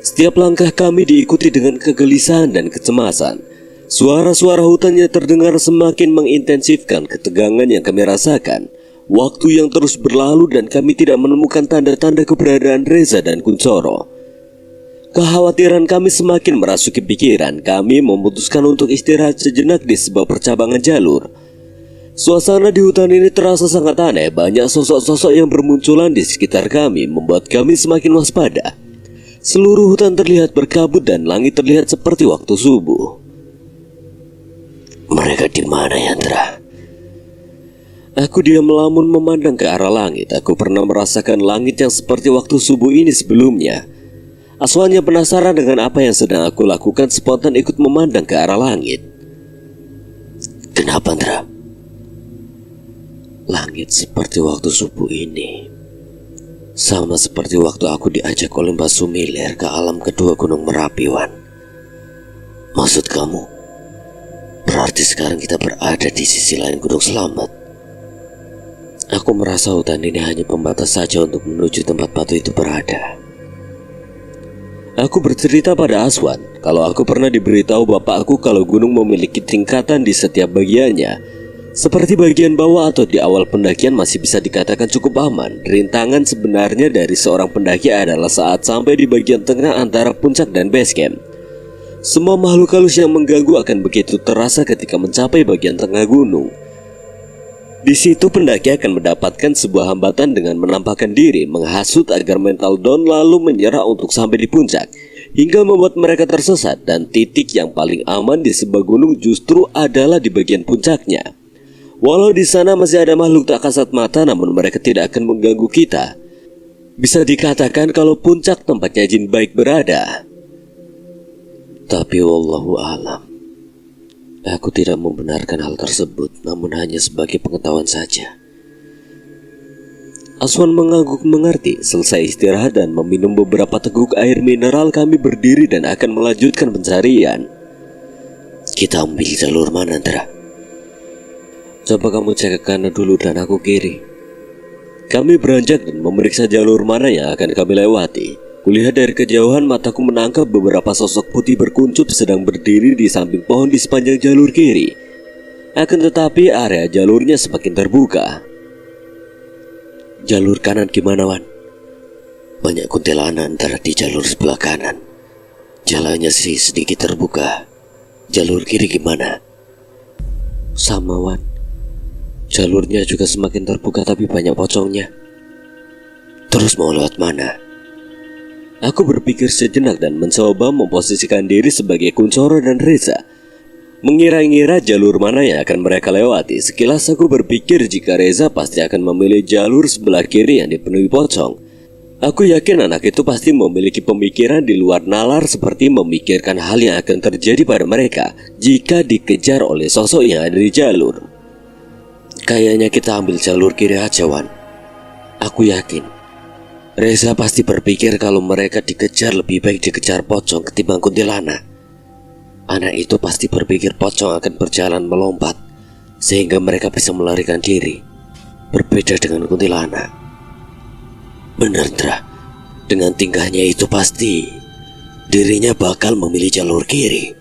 Setiap langkah kami diikuti dengan kegelisahan dan kecemasan. Suara-suara hutan yang terdengar semakin mengintensifkan ketegangan yang kami rasakan. Waktu yang terus berlalu dan kami tidak menemukan tanda-tanda keberadaan Reza dan Kuncoro. Kekhawatiran kami semakin merasuki pikiran. Kami memutuskan untuk istirahat sejenak di sebuah percabangan jalur. Suasana di hutan ini terasa sangat aneh. Banyak sosok-sosok yang bermunculan di sekitar kami membuat kami semakin waspada. Seluruh hutan terlihat berkabut dan langit terlihat seperti waktu subuh. Mereka di mana, Yandra? Aku diam melamun memandang ke arah langit. Aku pernah merasakan langit yang seperti waktu subuh ini sebelumnya. Aswanya penasaran dengan apa yang sedang aku lakukan, spontan ikut memandang ke arah langit. Kenapa, Yandra? Langit seperti waktu subuh ini, sama seperti waktu aku diajak oleh Mbak Sumilir ke alam kedua Gunung Merapi, Wan. Maksud kamu, berarti sekarang kita berada di sisi lain Gunung Selamat. Aku merasa hutan ini hanya pembatas saja untuk menuju tempat batu itu berada. Aku bercerita pada Aswan kalau aku pernah diberitahu bapakku kalau gunung memiliki tingkatan di setiap bagiannya. Seperti bagian bawah atau di awal pendakian masih bisa dikatakan cukup aman. Rintangan sebenarnya dari seorang pendaki adalah saat sampai di bagian tengah antara puncak dan base camp. Semua makhluk halus yang mengganggu akan begitu terasa ketika mencapai bagian tengah gunung. Di situ pendaki akan mendapatkan sebuah hambatan dengan menampakkan diri, menghasut agar mental down lalu menyerah untuk sampai di puncak, hingga membuat mereka tersesat. Dan titik yang paling aman di sebuah gunung justru adalah di bagian puncaknya. Walau di sana masih ada makhluk tak kasat mata, namun mereka tidak akan mengganggu kita. Bisa dikatakan kalau puncak tempatnya jin baik berada. Tapi wallahu alam, aku tidak membenarkan hal tersebut, namun hanya sebagai pengetahuan saja. Aswan mengangguk mengerti. Selesai istirahat dan meminum beberapa teguk air mineral, kami berdiri dan akan melanjutkan pencarian. Kita ambil jalur mana, Yandra? Coba kamu cek ke kanan dulu dan aku kiri. Kami beranjak dan memeriksa jalur mana yang akan kami lewati. Kulihat dari kejauhan, mataku menangkap beberapa sosok putih berkuncup sedang berdiri di samping pohon di sepanjang jalur kiri. Akan tetapi area jalurnya semakin terbuka. Jalur kanan gimana, Wan? Banyak kuntilanak antara di jalur sebelah kanan. Jalannya sih sedikit terbuka. Jalur kiri gimana? Sama, Wan. Jalurnya juga semakin terbuka tapi banyak pocongnya. Terus mau lewat mana? Aku berpikir sejenak dan mencoba memposisikan diri sebagai Kuncoro dan Reza, mengira-ngira jalur mana yang akan mereka lewati. Sekilas aku berpikir jika Reza pasti akan memilih jalur sebelah kiri yang dipenuhi pocong. Aku yakin anak itu pasti memiliki pemikiran di luar nalar, seperti memikirkan hal yang akan terjadi pada mereka jika dikejar oleh sosok yang ada di jalur. Kayaknya kita ambil jalur kiri aja, Wan. Aku yakin Reza pasti berpikir kalau mereka dikejar lebih baik dikejar pocong ketimbang kuntilanak. Anak itu pasti berpikir pocong akan berjalan melompat sehingga mereka bisa melarikan diri. Berbeda dengan kuntilanak. Bener, Dra. Dengan tingkahnya itu pasti dirinya bakal memilih jalur kiri.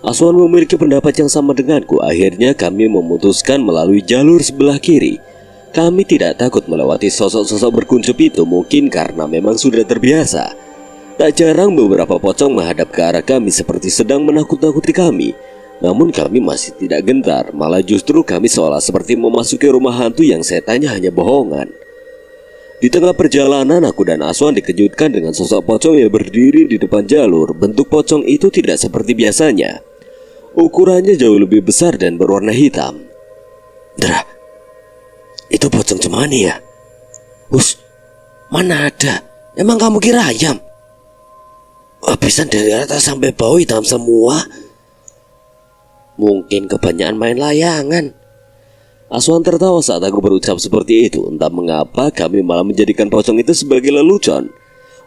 Aswan memiliki pendapat yang sama denganku. Akhirnya kami memutuskan melalui jalur sebelah kiri. Kami tidak takut melewati sosok-sosok berkuncup itu, mungkin karena memang sudah terbiasa. Tak jarang beberapa pocong menghadap ke arah kami seperti sedang menakut-nakuti kami. Namun kami masih tidak gentar, malah justru kami seolah seperti memasuki rumah hantu yang setannya hanya bohongan. Di tengah perjalanan, aku dan Aswan dikejutkan dengan sosok pocong yang berdiri di depan jalur. Bentuk pocong itu tidak seperti biasanya. Ukurannya jauh lebih besar dan berwarna hitam. Dra, itu pocong cemani ya? Mana ada? Emang kamu kira ayam? Habisan dari atas sampai bawah hitam semua. Mungkin kebanyakan main layangan. Aswan tertawa saat aku berucap seperti itu. Entah mengapa kami malah menjadikan pocong itu sebagai lelucon.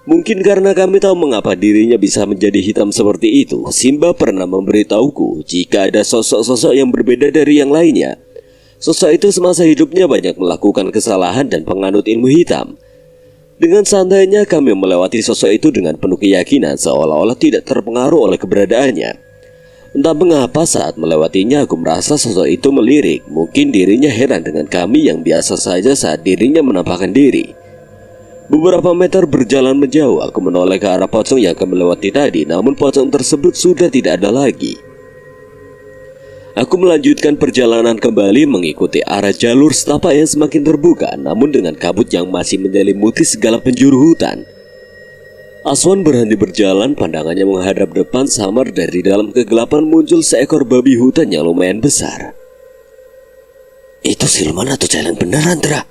Mungkin karena kami tahu mengapa dirinya bisa menjadi hitam seperti itu. Simba pernah memberitahuku jika ada sosok-sosok yang berbeda dari yang lainnya. Sosok itu semasa hidupnya banyak melakukan kesalahan dan penganut ilmu hitam. Dengan santainya kami melewati sosok itu dengan penuh keyakinan, seolah-olah tidak terpengaruh oleh keberadaannya. Entah mengapa saat melewatinya aku merasa sosok itu melirik. Mungkin dirinya heran dengan kami yang biasa saja saat dirinya menampakkan diri. Beberapa meter berjalan menjauh, aku menoleh ke arah pocong yang kami lewati tadi, namun pocong tersebut sudah tidak ada lagi. Aku melanjutkan perjalanan kembali mengikuti arah jalur setapak yang semakin terbuka, namun dengan kabut yang masih menyelimuti segala penjuru hutan. Aswan berhenti berjalan, pandangannya menghadap depan samar. Dari dalam kegelapan muncul seekor babi hutan yang lumayan besar. Itu siluman atau celeng beneran, Dra?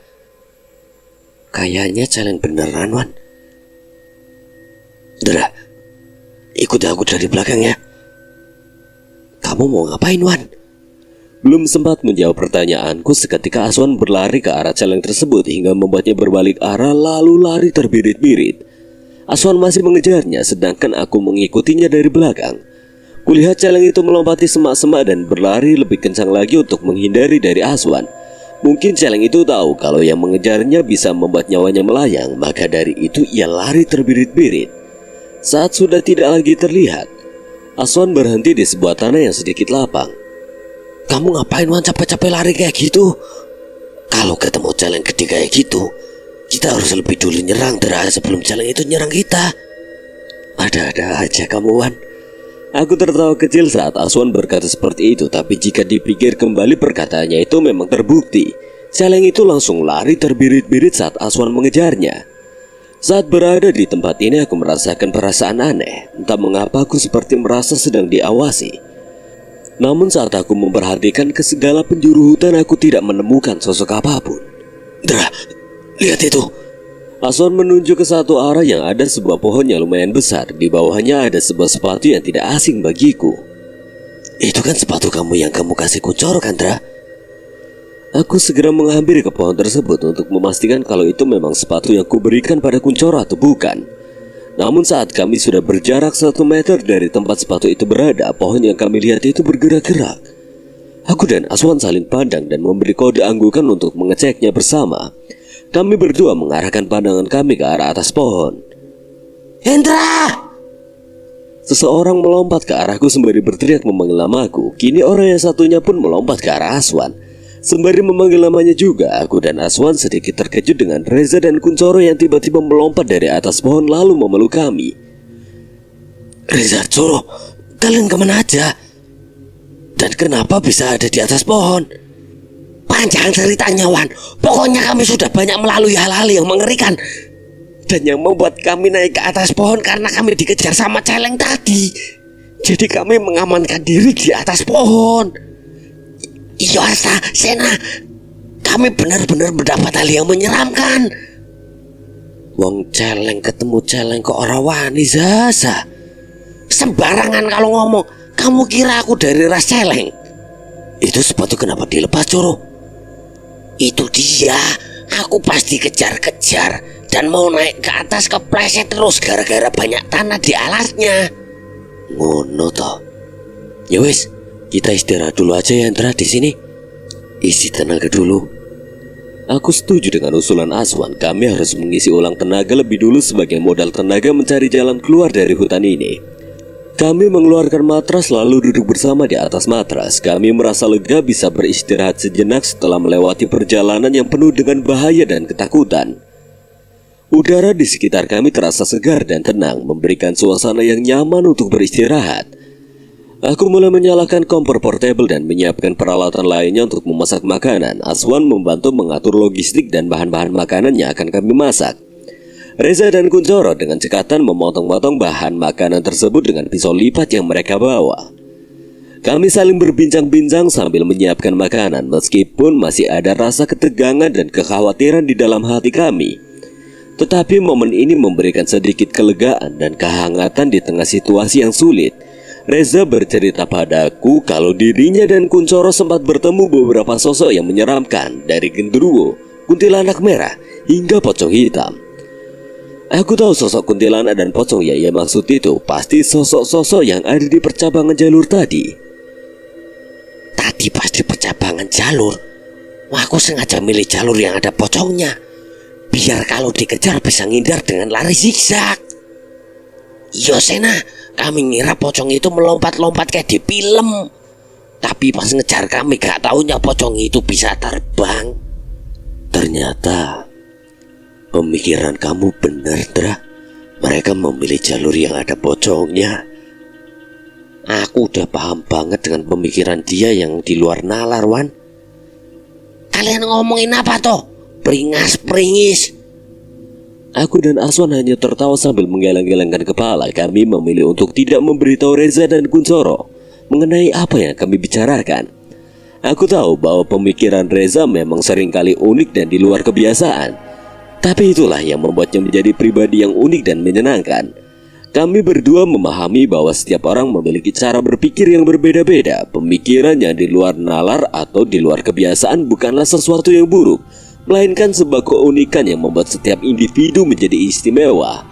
Kayaknya celeng beneran, Wan. Dra, ikuti aku dari belakang ya. Kamu mau ngapain, Wan? Belum sempat menjawab pertanyaanku seketika Aswan berlari ke arah celeng tersebut hingga membuatnya berbalik arah lalu lari terbirit-birit. Aswan masih mengejarnya sedangkan aku mengikutinya dari belakang. Kulihat celeng itu melompati semak-semak dan berlari lebih kencang lagi untuk menghindari dari Aswan. Mungkin celeng itu tahu kalau yang mengejarnya bisa membuat nyawanya melayang, maka dari itu ia lari terbirit-birit. Saat sudah tidak lagi terlihat, Aswan berhenti di sebuah tanah yang sedikit lapang. Kamu ngapain, Wan, capek-capek lari kayak gitu? Kalau ketemu celeng gede kayak gitu, kita harus lebih dulu nyerang, Dra, sebelum celeng itu nyerang kita. Ada-ada aja kamu, Wan. Aku tertawa kecil saat Aswan berkata seperti itu, tapi jika dipikir kembali perkataannya itu memang terbukti. Celeng itu langsung lari terbirit-birit saat Aswan mengejarnya. Saat berada di tempat ini aku merasakan perasaan aneh. Entah mengapa aku seperti merasa sedang diawasi. Namun saat aku memperhatikan ke segala penjuru hutan, aku tidak menemukan sosok apapun. Dra, lihat itu. Aswan menunjuk ke satu arah yang ada sebuah pohon yang lumayan besar. Di bawahnya ada sebuah sepatu yang tidak asing bagiku. Itu kan sepatu kamu yang kamu kasih Kuncoro kan, Dra? Aku segera menghampiri ke pohon tersebut untuk memastikan kalau itu memang sepatu yang kuberikan pada Kuncoro atau bukan. Namun saat kami sudah berjarak 1 meter dari tempat sepatu itu berada, pohon yang kami lihat itu bergerak-gerak. Aku dan Aswan saling pandang dan memberi kode anggukan untuk mengeceknya bersama. Kami berdua mengarahkan pandangan kami ke arah atas pohon. Hendra! Seseorang melompat ke arahku sembari berteriak memanggil namaku. Kini orang yang satunya pun melompat ke arah Aswan. Sembari memanggil namanya juga, aku dan Aswan sedikit terkejut dengan Reza dan Kuncoro yang tiba-tiba melompat dari atas pohon lalu memeluk kami. Reza, Coro, kalian kemana aja? Dan kenapa bisa ada di atas pohon? Panjang ceritanya, Wan. Pokoknya kami sudah banyak melalui hal-hal yang mengerikan. Dan yang membuat kami naik ke atas pohon karena kami dikejar sama celeng tadi. Jadi kami mengamankan diri di atas pohon. Iya, Sena, kami benar-benar mendapat hal yang menyeramkan. Wong celeng ketemu celeng kok ora wani, Zaza. Sembarangan kalau ngomong. Kamu kira aku dari ras celeng? Itu sepatu kenapa dilepas, Coro? Itu dia. Aku pasti kejar-kejar dan mau naik ke atas kepleset terus gara-gara banyak tanah di alasnya. Ngono toh. Ya wis, kita istirahat dulu aja ya, Andra, di sini. Isi tenaga dulu. Aku setuju dengan usulan Aswan. Kami harus mengisi ulang tenaga lebih dulu sebagai modal tenaga mencari jalan keluar dari hutan ini. Kami mengeluarkan matras lalu duduk bersama di atas matras. Kami merasa lega bisa beristirahat sejenak setelah melewati perjalanan yang penuh dengan bahaya dan ketakutan. Udara di sekitar kami terasa segar dan tenang, memberikan suasana yang nyaman untuk beristirahat. Aku mulai menyalakan kompor portable dan menyiapkan peralatan lainnya untuk memasak makanan. Aswan membantu mengatur logistik dan bahan-bahan makanan yang akan kami masak. Reza dan Kuncoro dengan cekatan memotong-potong bahan makanan tersebut dengan pisau lipat yang mereka bawa. Kami saling berbincang-bincang sambil menyiapkan makanan, meskipun masih ada rasa ketegangan dan kekhawatiran di dalam hati kami. Tetapi momen ini memberikan sedikit kelegaan dan kehangatan di tengah situasi yang sulit. Reza bercerita padaku kalau dirinya dan Kuncoro sempat bertemu beberapa sosok yang menyeramkan, dari genderuwo, kuntilanak merah, hingga pocong hitam. Aku tahu sosok kuntilanak dan pocong yang ia maksud itu pasti sosok-sosok yang ada di percabangan jalur tadi. Tadi pas di percabangan jalur, aku sengaja milih jalur yang ada pocongnya, biar kalau dikejar bisa ngindar dengan lari zigzag. Yosena, kami ngira pocong itu melompat-lompat kayak di film. Tapi pas ngejar kami gak taunya pocong itu bisa terbang. Ternyata pemikiran kamu benar, Dra. Mereka memilih jalur yang ada pocongnya. Aku udah paham banget dengan pemikiran dia yang di luar nalar, Wan. Kalian ngomongin apa toh? Peringas-peringis. Aku dan Aswan hanya tertawa sambil menggeleng-gelengkan kepala. Kami memilih untuk tidak memberitahu Reza dan Kuncoro mengenai apa yang kami bicarakan. Aku tahu bahwa pemikiran Reza memang seringkali unik dan di luar kebiasaan. Tapi itulah yang membuatnya menjadi pribadi yang unik dan menyenangkan. Kami berdua memahami bahwa setiap orang memiliki cara berpikir yang berbeda-beda. Pemikiran yang di luar nalar atau di luar kebiasaan bukanlah sesuatu yang buruk, melainkan sebuah keunikan yang membuat setiap individu menjadi istimewa.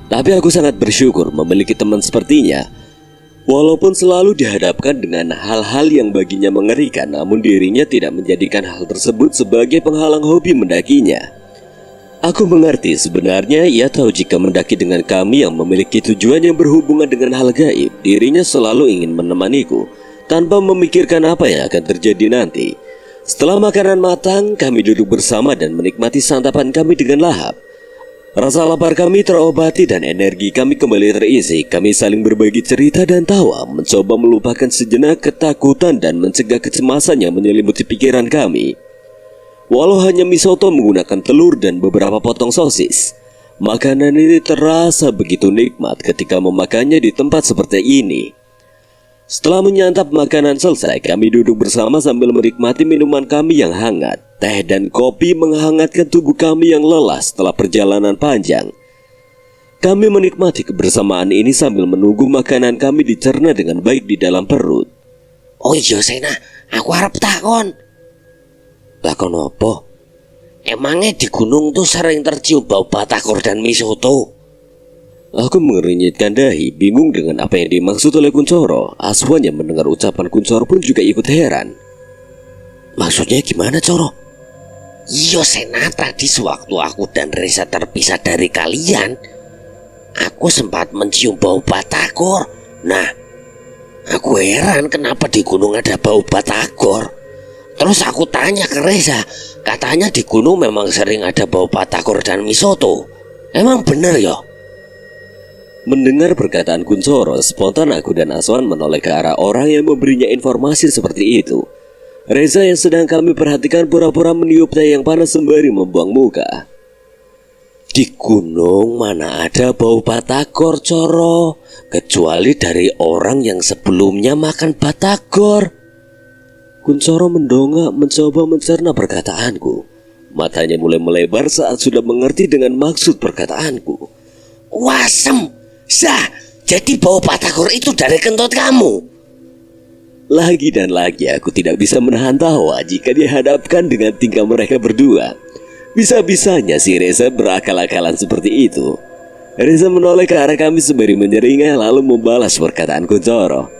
Tapi aku sangat bersyukur memiliki teman sepertinya. Walaupun selalu dihadapkan dengan hal-hal yang baginya mengerikan, namun dirinya tidak menjadikan hal tersebut sebagai penghalang hobi mendakinya. Aku mengerti, sebenarnya ia tahu jika mendaki dengan kami yang memiliki tujuan yang berhubungan dengan hal gaib, dirinya selalu ingin menemaniku tanpa memikirkan apa yang akan terjadi nanti. Setelah makanan matang, kami duduk bersama dan menikmati santapan kami dengan lahap. Rasa lapar kami terobati dan energi kami kembali terisi. Kami saling berbagi cerita dan tawa, mencoba melupakan sejenak ketakutan dan mencegah kecemasan yang menyelimuti pikiran kami. Walau hanya mie soto menggunakan telur dan beberapa potong sosis, makanan ini terasa begitu nikmat ketika memakannya di tempat seperti ini. Setelah menyantap makanan selesai, kami duduk bersama sambil menikmati minuman kami yang hangat. Teh dan kopi menghangatkan tubuh kami yang lelah setelah perjalanan panjang. Kami menikmati kebersamaan ini sambil menunggu makanan kami dicerna dengan baik di dalam perut. Oh iya Sena, aku harap takon. Takon apa? Emangnya di gunung tuh sering tercium bau batagor dan mie soto? Aku mengernyitkan dahi, bingung dengan apa yang dimaksud oleh Kuncoro. Aswan yang mendengar ucapan Kuncoro pun juga ikut heran. Maksudnya gimana, Coro? Iya Sena, tadi sewaktu aku dan Reza terpisah dari kalian, aku sempat mencium bau batagor. Nah, aku heran kenapa di gunung ada bau batagor. Terus aku tanya ke Reza, katanya di gunung memang sering ada bau batagor dan mie soto. Emang bener ya? Mendengar perkataan Kuncoro, spontan aku dan Aswan menoleh ke arah orang yang memberinya informasi seperti itu. Reza yang sedang kami perhatikan pura-pura meniup teh yang panas sembari membuang muka. Di gunung mana ada bau batagor, Coro, kecuali dari orang yang sebelumnya makan batagor. Kuncoro mendongak mencoba mencerna perkataanku. Matanya mulai melebar saat sudah mengerti dengan maksud perkataanku. Wasem, Zah, jadi bau batagor itu dari kentut kamu. Lagi dan lagi aku tidak bisa menahan tawa jika dihadapkan dengan tingkah mereka berdua. Bisa-bisanya si Reza berakal-akalan seperti itu. Reza menoleh ke arah kami sembari menyeringai lalu membalas perkataan Kuncoro.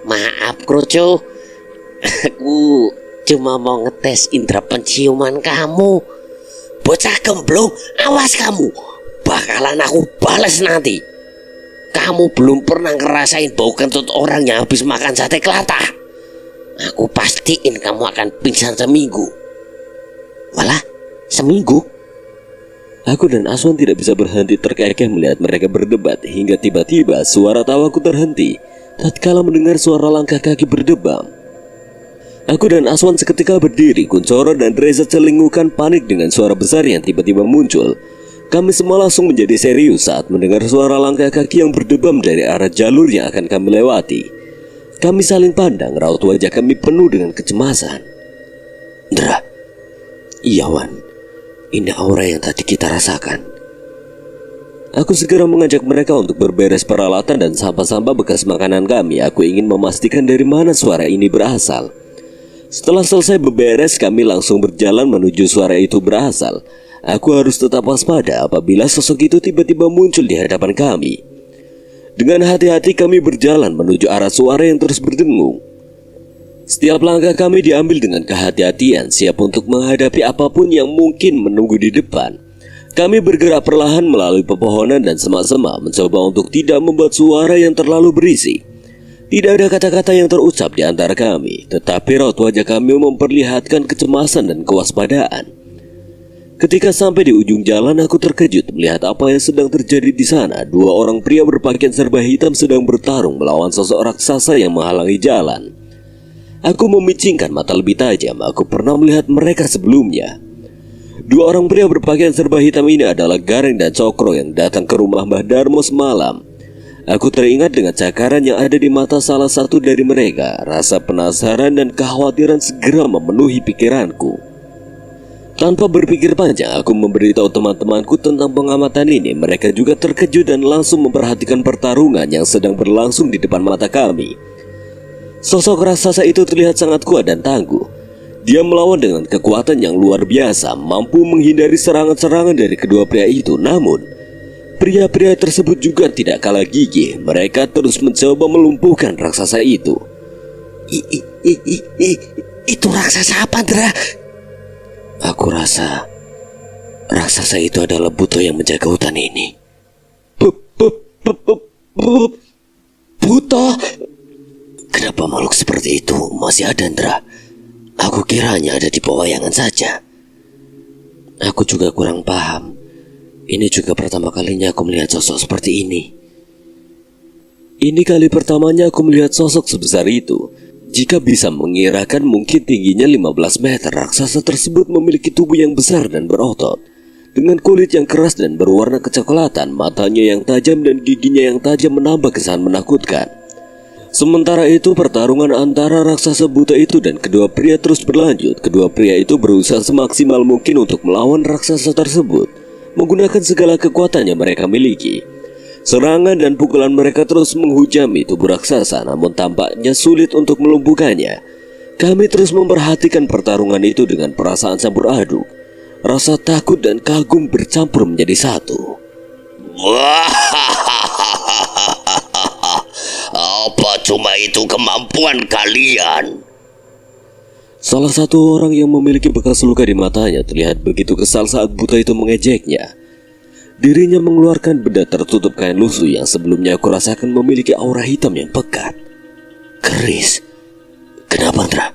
Maaf Kroco, aku cuma mau ngetes indera penciuman kamu. Bocah gemblong, awas kamu, bakalan aku balas nanti. Kamu belum pernah ngerasain bau kentut orang yang habis makan sate kelata. Aku pastiin kamu akan pingsan seminggu. Walah, seminggu? Aku dan Aswan tidak bisa berhenti terkekeh melihat mereka berdebat hingga tiba-tiba suara tawaku terhenti tatkala mendengar suara langkah kaki berdebam. Aku dan Aswan seketika berdiri, Kuncoro dan Reza celingukan panik dengan suara besar yang tiba-tiba muncul. Kami semua langsung menjadi serius saat mendengar suara langkah kaki yang berdebam dari arah jalur yang akan kami lewati. Kami saling pandang, raut wajah kami penuh dengan kecemasan. Ndra, iya Wan, ini aura yang tadi kita rasakan. Aku segera mengajak mereka untuk berberes peralatan dan sampah-sampah bekas makanan kami. Aku ingin memastikan dari mana suara ini berasal. Setelah selesai beberes, kami langsung berjalan menuju suara itu berasal. Aku harus tetap waspada apabila sosok itu tiba-tiba muncul di hadapan kami. Dengan hati-hati kami berjalan menuju arah suara yang terus berdengung. Setiap langkah kami diambil dengan kehati-hatian, siap untuk menghadapi apapun yang mungkin menunggu di depan. Kami bergerak perlahan melalui pepohonan dan semak-semak, mencoba untuk tidak membuat suara yang terlalu berisik. Tidak ada kata-kata yang terucap di antara kami, tetapi raut wajah kami memperlihatkan kecemasan dan kewaspadaan. Ketika sampai di ujung jalan, aku terkejut melihat apa yang sedang terjadi di sana. Dua orang pria berpakaian serba hitam sedang bertarung melawan sosok raksasa yang menghalangi jalan. Aku memicingkan mata lebih tajam. Aku pernah melihat mereka sebelumnya. Dua orang pria berpakaian serba hitam ini adalah Gareng dan Cokro yang datang ke rumah Mbah Darmo semalam. Aku teringat dengan cakaran yang ada di mata salah satu dari mereka. Rasa penasaran dan kekhawatiran segera memenuhi pikiranku. Tanpa berpikir panjang, aku memberitahu teman-temanku tentang pengamatan ini. Mereka juga terkejut dan langsung memperhatikan pertarungan yang sedang berlangsung di depan mata kami. Sosok raksasa itu terlihat sangat kuat dan tangguh. Dia melawan dengan kekuatan yang luar biasa, mampu menghindari serangan-serangan dari kedua pria itu. Namun, pria-pria tersebut juga tidak kalah gigih. Mereka terus mencoba melumpuhkan raksasa itu. Itu raksasa apa, Dra? Aku rasa raksasa itu adalah Buto yang menjaga hutan ini. Buto? Kenapa makhluk seperti itu masih ada, Ndra? Aku kiranya ada di pewayangan saja. Aku juga kurang paham. Ini juga pertama kalinya aku melihat sosok seperti ini. Ini kali pertamanya aku melihat sosok sebesar itu. Jika bisa mengirakan mungkin tingginya 15 meter, raksasa tersebut memiliki tubuh yang besar dan berotot. Dengan kulit yang keras dan berwarna kecoklatan, matanya yang tajam dan giginya yang tajam menambah kesan menakutkan. Sementara itu pertarungan antara raksasa buta itu dan kedua pria terus berlanjut. Kedua pria itu berusaha semaksimal mungkin untuk melawan raksasa tersebut, menggunakan segala kekuatan yang mereka miliki. Serangan dan pukulan mereka terus menghujami tubuh raksasa, namun tampaknya sulit untuk melumpuhkannya. Kami terus memperhatikan pertarungan itu dengan perasaan campur aduk. Rasa takut dan kagum bercampur menjadi satu. Apa cuma itu kemampuan kalian? Salah satu orang yang memiliki bekas luka di matanya terlihat begitu kesal saat buta itu mengejeknya. Dirinya mengeluarkan benda tertutup kain lusuh yang sebelumnya aku rasakan memiliki aura hitam yang pekat. Keris. Kenapa, Ndra?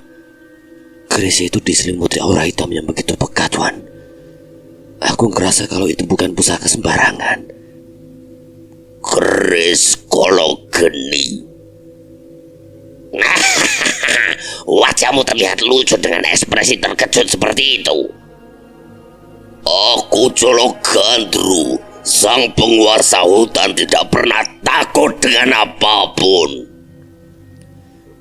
Keris itu diselimuti aura hitam yang begitu pekat, Wan. Aku ngerasa kalau itu bukan pusaka sembarangan. Keris Kologeni. Wajahmu terlihat lucu dengan ekspresi terkejut seperti itu. Aku Jologandru, sang penguasa hutan, tidak pernah takut dengan apapun.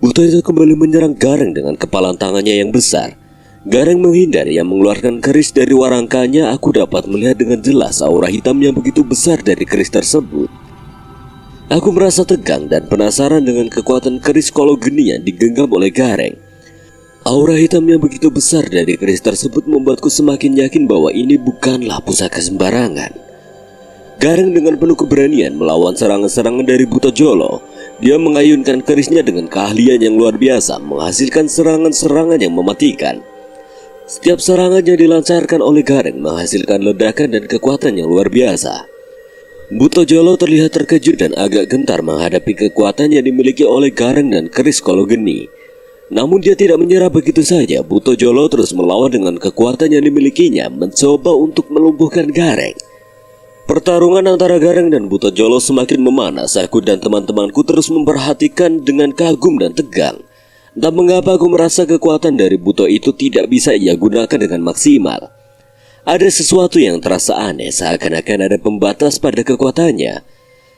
Buta itu kembali menyerang Gareng dengan kepalan tangannya yang besar. Gareng menghindar yang mengeluarkan keris dari warangkanya. Aku dapat melihat dengan jelas aura hitam yang begitu besar dari keris tersebut. Aku merasa tegang dan penasaran dengan kekuatan keris Kologeni yang digenggam oleh Gareng. Aura hitam yang begitu besar dari keris tersebut membuatku semakin yakin bahwa ini bukanlah pusaka sembarangan. Gareng dengan penuh keberanian melawan serangan-serangan dari Buto Jolo. Dia mengayunkan kerisnya dengan keahlian yang luar biasa, menghasilkan serangan-serangan yang mematikan. Setiap serangan yang dilancarkan oleh Gareng menghasilkan ledakan dan kekuatan yang luar biasa. Buto Jolo terlihat terkejut dan agak gentar menghadapi kekuatan yang dimiliki oleh Gareng dan keris Kologeni. Namun dia tidak menyerah begitu saja. Buto Jolo terus melawan dengan kekuatan yang dimilikinya, mencoba untuk melumpuhkan Gareng. Pertarungan antara Gareng dan Buto Jolo semakin memanas. Aku dan teman-temanku terus memperhatikan dengan kagum dan tegang. Entah mengapa aku merasa kekuatan dari Buto itu tidak bisa ia gunakan dengan maksimal. Ada sesuatu yang terasa aneh, seakan-akan ada pembatas pada kekuatannya.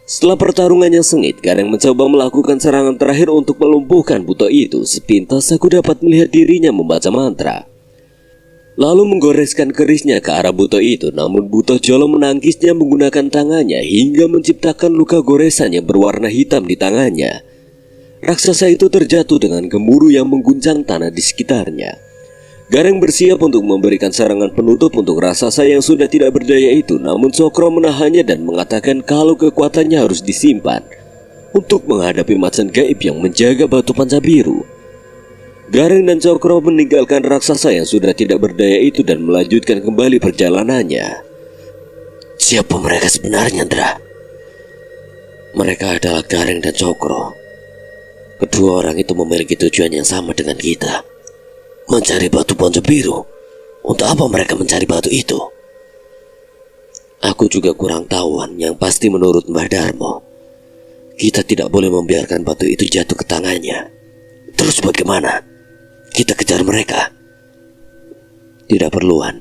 Setelah pertarungan yang sengit, Gareng mencoba melakukan serangan terakhir untuk melumpuhkan Buto itu. Sepintas aku dapat melihat dirinya membaca mantra, lalu menggoreskan kerisnya ke arah Buto itu. Namun Buto Jolo menangkisnya menggunakan tangannya hingga menciptakan luka goresan yang berwarna hitam di tangannya. Raksasa itu terjatuh dengan gemuruh yang mengguncang tanah di sekitarnya. Gareng bersiap untuk memberikan serangan penutup untuk raksasa yang sudah tidak berdaya itu. Namun Cokro menahannya dan mengatakan kalau kekuatannya harus disimpan untuk menghadapi macan gaib yang menjaga batu panca biru. Gareng dan Cokro meninggalkan raksasa yang sudah tidak berdaya itu dan melanjutkan kembali perjalanannya. Siapa mereka sebenarnya, Ndra? Mereka adalah Gareng dan Cokro. Kedua orang itu memiliki tujuan yang sama dengan kita, mencari batu panca biru. Untuk apa mereka mencari batu itu? Aku juga kurang tahu, Wan. Yang pasti menurut Mbah Darmo, kita tidak boleh membiarkan batu itu jatuh ke tangannya. Terus bagaimana? Kita kejar mereka? Tidak perlu, Wan.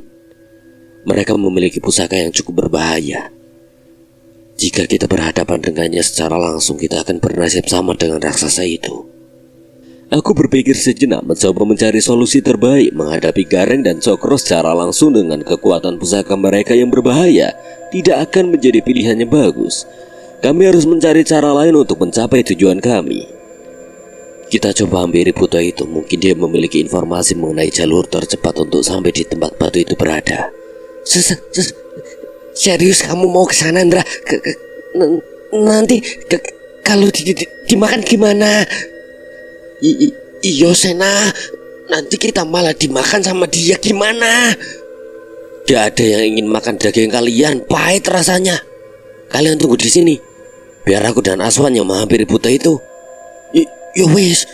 Mereka memiliki pusaka yang cukup berbahaya. Jika kita berhadapan dengannya secara langsung, kita akan bernasib sama dengan raksasa itu. Aku berpikir sejenak mencoba mencari solusi terbaik menghadapi Gareng dan Cokro secara langsung. Dengan kekuatan pusaka mereka yang berbahaya, tidak akan menjadi pilihan yang bagus. Kami harus mencari cara lain untuk mencapai tujuan kami. Kita coba hampiri buta itu, mungkin dia memiliki informasi mengenai jalur tercepat untuk sampai di tempat batu itu berada. Serius kamu mau ke sana, Ndra? Nanti kalau dimakan gimana? Iyo Sena, nanti kita malah dimakan sama dia gimana? Tidak ada yang ingin makan daging kalian, pahit rasanya. Kalian tunggu di sini, biar aku dan Aswan yang menghampiri buta itu. Yo wis,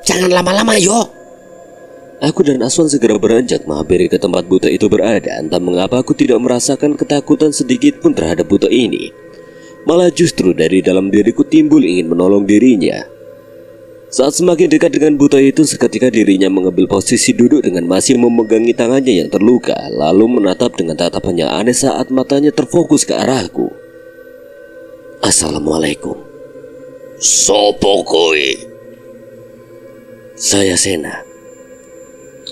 jangan lama-lama yo. Aku dan Aswan segera beranjak menghampiri ke tempat buta itu berada. Entah mengapa aku tidak merasakan ketakutan sedikit pun terhadap buta ini. Malah justru dari dalam diriku timbul ingin menolong dirinya. Saat semakin dekat dengan buta itu, seketika dirinya mengambil posisi duduk dengan masih memegangi tangannya yang terluka, lalu menatap dengan tatapan yang aneh saat matanya terfokus ke arahku. Assalamualaikum. Sopo kowe? Saya Sena.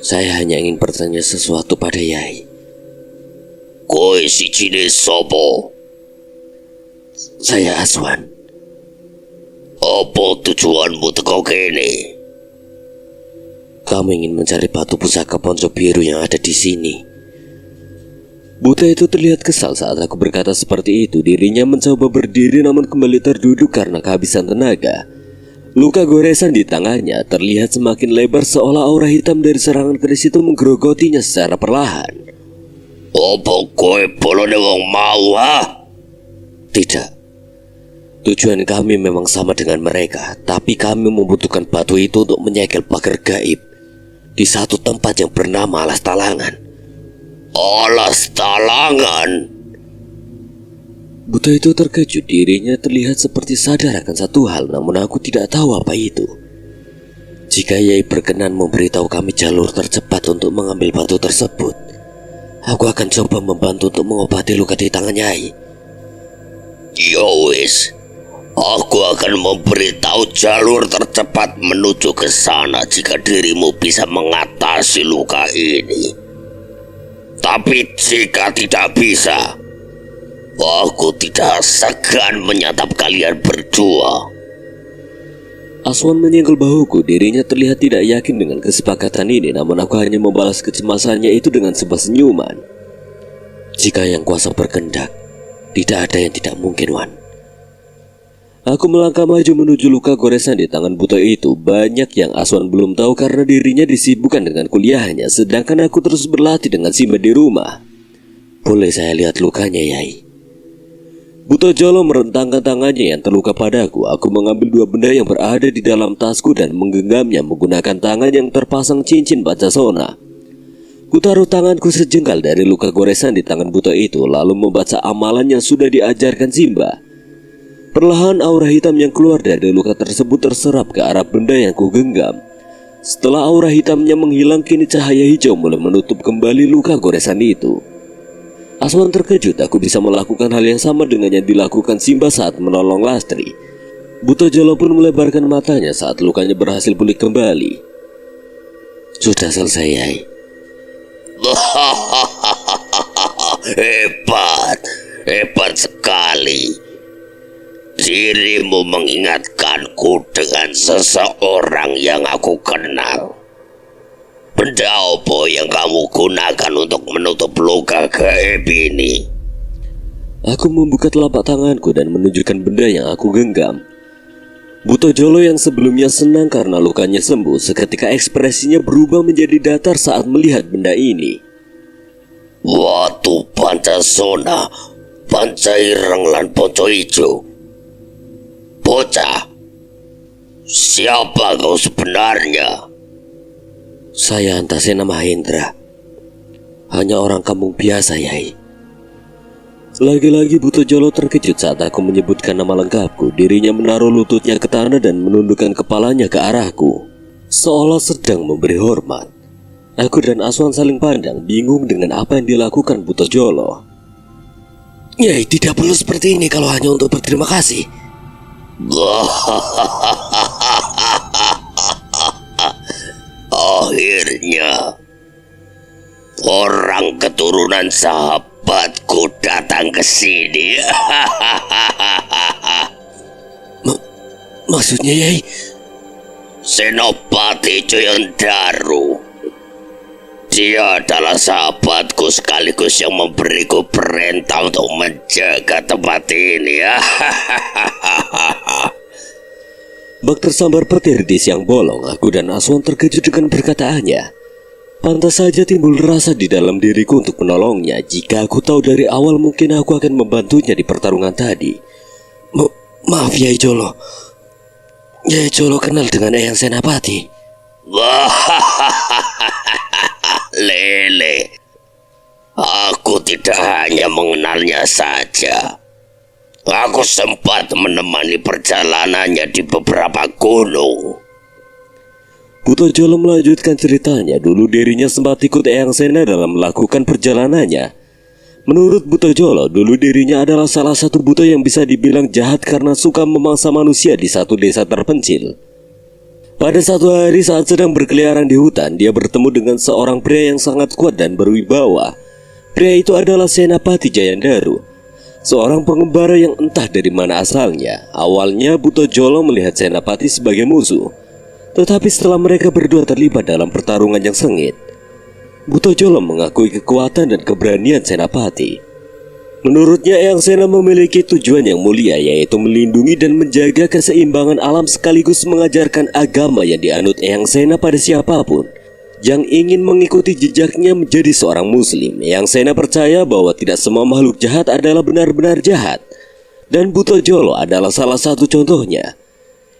Saya hanya ingin bertanya sesuatu pada Yai. Kowe si jenis sopo? Saya Aswan. Apa tujuanmu teko kene? Kami ingin mencari batu pusaka ponco biru yang ada di sini. Buta itu terlihat kesal saat aku berkata seperti itu. Dirinya mencoba berdiri namun kembali terduduk karena kehabisan tenaga. Luka goresan di tangannya terlihat semakin lebar seolah aura hitam dari serangan keris itu menggerogotinya secara perlahan. Apa kowe bolone wong mau ha? Tidak. Tujuan kami memang sama dengan mereka, tapi kami membutuhkan batu itu untuk menyegel pagar gaib di satu tempat yang bernama Alas Talangan. Alas Talangan? Buta itu terkejut, dirinya terlihat seperti sadar akan satu hal, namun aku tidak tahu apa itu. Jika Yai berkenan memberitahu kami jalur tercepat untuk mengambil batu tersebut, aku akan coba membantu untuk mengobati luka di tangan Yai. Yo wis, aku akan memberitahu jalur tercepat menuju ke sana jika dirimu bisa mengatasi luka ini. Tapi jika tidak bisa, aku tidak segan menyantap kalian berdua. Aswan menyenggol bahuku, dirinya terlihat tidak yakin dengan kesepakatan ini, namun aku hanya membalas kecemasannya itu dengan sebuah senyuman. Jika yang kuasa berkehendak, tidak ada yang tidak mungkin, Wan. Aku melangkah maju menuju luka goresan di tangan buta itu. Banyak yang Aswan belum tahu karena dirinya disibukkan dengan kuliahnya, sedangkan aku terus berlatih dengan Simba di rumah. Boleh saya lihat lukanya, Yai? Buta Jolo merentangkan tangannya yang terluka padaku. Aku mengambil dua benda yang berada di dalam tasku dan menggenggamnya menggunakan tangan yang terpasang cincin Pancasona. Kutaruh tanganku sejengkal dari luka goresan di tangan buta itu, lalu membaca amalan yang sudah diajarkan Simba. Perlahan aura hitam yang keluar dari luka tersebut terserap ke arah benda yang kugenggam. Setelah aura hitamnya menghilang, kini cahaya hijau mulai menutup kembali luka goresan itu. Aswan terkejut aku bisa melakukan hal yang sama dengan yang dilakukan Simba saat menolong Lastri. Buta Jolo pun melebarkan matanya saat lukanya berhasil pulih kembali. Sudah selesai, Yai. Hebat sekali. Dirimu mengingatkanku dengan seseorang yang aku kenal. Benda apa yang kamu gunakan untuk menutup luka gaib ini? Aku membuka telapak tanganku dan menunjukkan benda yang aku genggam. Buta Jolo yang sebelumnya senang karena lukanya sembuh, seketika ekspresinya berubah menjadi datar saat melihat benda ini. Watu Pancasona, Pancaireng lan Ponco Ijo. Bocah, siapa kau sebenarnya? Saya Antasena Mahendra. hanya orang kampung biasa, Yai. Lagi-lagi Buto Jolo terkejut saat aku menyebutkan nama lengkapku. Dirinya menaruh lututnya ke tanah dan menundukkan kepalanya ke arahku, seolah sedang memberi hormat. Aku dan Aswan saling pandang, bingung dengan apa yang dilakukan Buto Jolo. Yai, tidak perlu seperti ini kalau hanya untuk berterima kasih. Akhirnya orang keturunan sahabatku datang ke sini. Maksudnya, Yai? Senopati Joyondaru. Dia adalah sahabatku sekaligus yang memberiku perintah untuk menjaga tempat ini. Bak tersambar petir di siang bolong. Aku dan Aswan terkejut dengan perkataannya. Pantas saja timbul rasa di dalam diriku untuk menolongnya. Jika aku tahu dari awal, mungkin aku akan membantunya di pertarungan tadi. Maaf, Yai Jolo. Yai Jolo kenal dengan Eyang Senapati. Lele, aku tidak hanya mengenalnya saja. Aku sempat menemani perjalanannya di beberapa gunung. Buto Jolo melanjutkan ceritanya. Dulu dirinya sempat ikut Eyang Sena dalam melakukan perjalanannya. Menurut Buto Jolo, dulu dirinya adalah salah satu buto yang bisa dibilang jahat karena suka memangsa manusia di satu desa terpencil. Pada satu hari saat sedang berkeliaran di hutan, dia bertemu dengan seorang pria yang sangat kuat dan berwibawa. Pria itu adalah Senapati Jayandaru, seorang pengembara yang entah dari mana asalnya. Awalnya Buto Jolo melihat Senapati sebagai musuh, tetapi setelah mereka berdua terlibat dalam pertarungan yang sengit, Buto Jolo mengakui kekuatan dan keberanian Senapati. Menurutnya Eyang Sena memiliki tujuan yang mulia, yaitu melindungi dan menjaga keseimbangan alam sekaligus mengajarkan agama yang dianut Eyang Sena pada siapapun yang ingin mengikuti jejaknya menjadi seorang muslim. Eyang Sena percaya bahwa tidak semua makhluk jahat adalah benar-benar jahat, dan Buto Jolo adalah salah satu contohnya.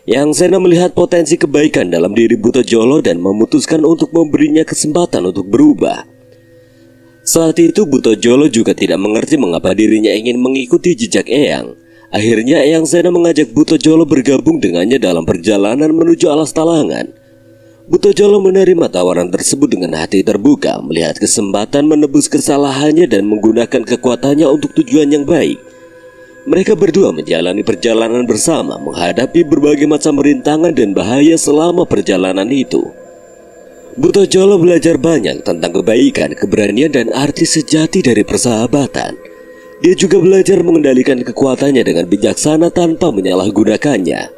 Eyang Sena melihat potensi kebaikan dalam diri Buto Jolo dan memutuskan untuk memberinya kesempatan untuk berubah. Saat itu Buto Jolo juga tidak mengerti mengapa dirinya ingin mengikuti jejak Eyang. Akhirnya Eyang Sena mengajak Buto Jolo bergabung dengannya dalam perjalanan menuju Alas Talangan. Buto Jolo menerima tawaran tersebut dengan hati terbuka, melihat kesempatan menebus kesalahannya dan menggunakan kekuatannya untuk tujuan yang baik. Mereka berdua menjalani perjalanan bersama, menghadapi berbagai macam rintangan dan bahaya selama perjalanan itu. Buto Jolo belajar banyak tentang kebaikan, keberanian, dan arti sejati dari persahabatan. Dia juga belajar mengendalikan kekuatannya dengan bijaksana tanpa menyalahgunakannya.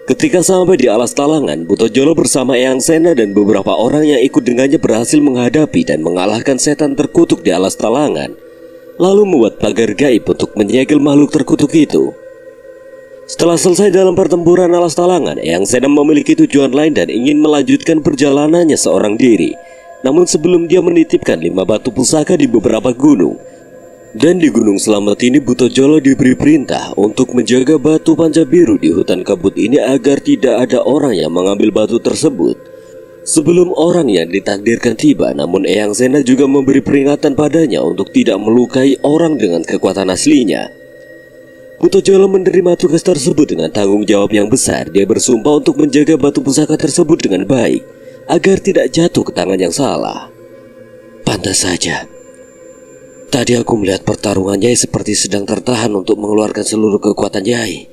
Ketika sampai di Alas Talangan, Buto Jolo bersama Eyang Sena dan beberapa orang yang ikut dengannya berhasil menghadapi dan mengalahkan setan terkutuk di Alas Talangan, lalu membuat pagar gaib untuk menyegel makhluk terkutuk itu. Setelah selesai dalam pertempuran Alas Talangan, Eyang Sena memiliki tujuan lain dan ingin melanjutkan perjalanannya seorang diri. Namun sebelum dia menitipkan 5 batu pusaka di beberapa gunung. Dan di Gunung Selamat ini Buto Jolo diberi perintah untuk menjaga batu panca biru di hutan kabut ini agar tidak ada orang yang mengambil batu tersebut sebelum orang yang ditakdirkan tiba. Namun Eyang Sena juga memberi peringatan padanya untuk tidak melukai orang dengan kekuatan aslinya. Buto Jolo menerima tugas tersebut dengan tanggung jawab yang besar. Dia bersumpah untuk menjaga batu pusaka tersebut dengan baik agar tidak jatuh ke tangan yang salah. Pantas saja. Tadi aku melihat pertarungan Yai seperti sedang tertahan untuk mengeluarkan seluruh kekuatan Yai.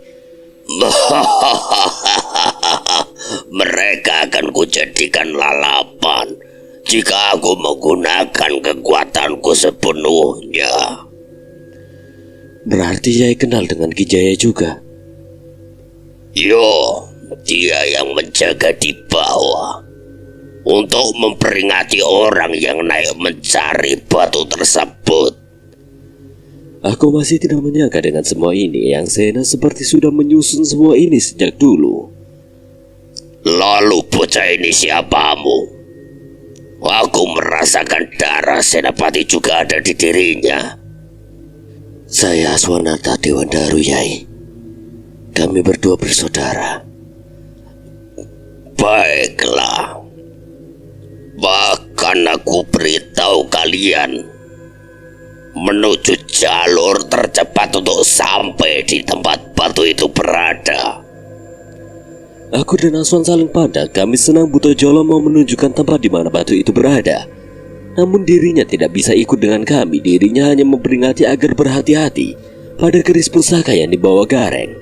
Mereka akan kujadikan lalapan jika aku menggunakan kekuatanku sepenuhnya. Berarti Yai kenal dengan Ki Jaya juga. Yo, dia yang menjaga di bawah untuk memperingati orang yang naik mencari batu tersebut. Aku masih tidak menyangka dengan semua ini. Eyang Sena seperti sudah menyusun semua ini sejak dulu. Lalu bocah ini siapamu? Aku merasakan darah Senapati juga ada di dirinya. Saya Aswanata Dewandaru, Yai. Kami berdua bersaudara. Baiklah. Bahkan aku beritahu kalian kalian menuju jalur tercepat untuk sampai di tempat batu itu berada. Aku dan Aswan saling pandang. Kami senang Buto Jolo mau menunjukkan tempat di mana batu itu berada. Namun dirinya tidak bisa ikut dengan kami. Dirinya hanya memperingati agar berhati-hati pada keris pusaka yang dibawa Gareng.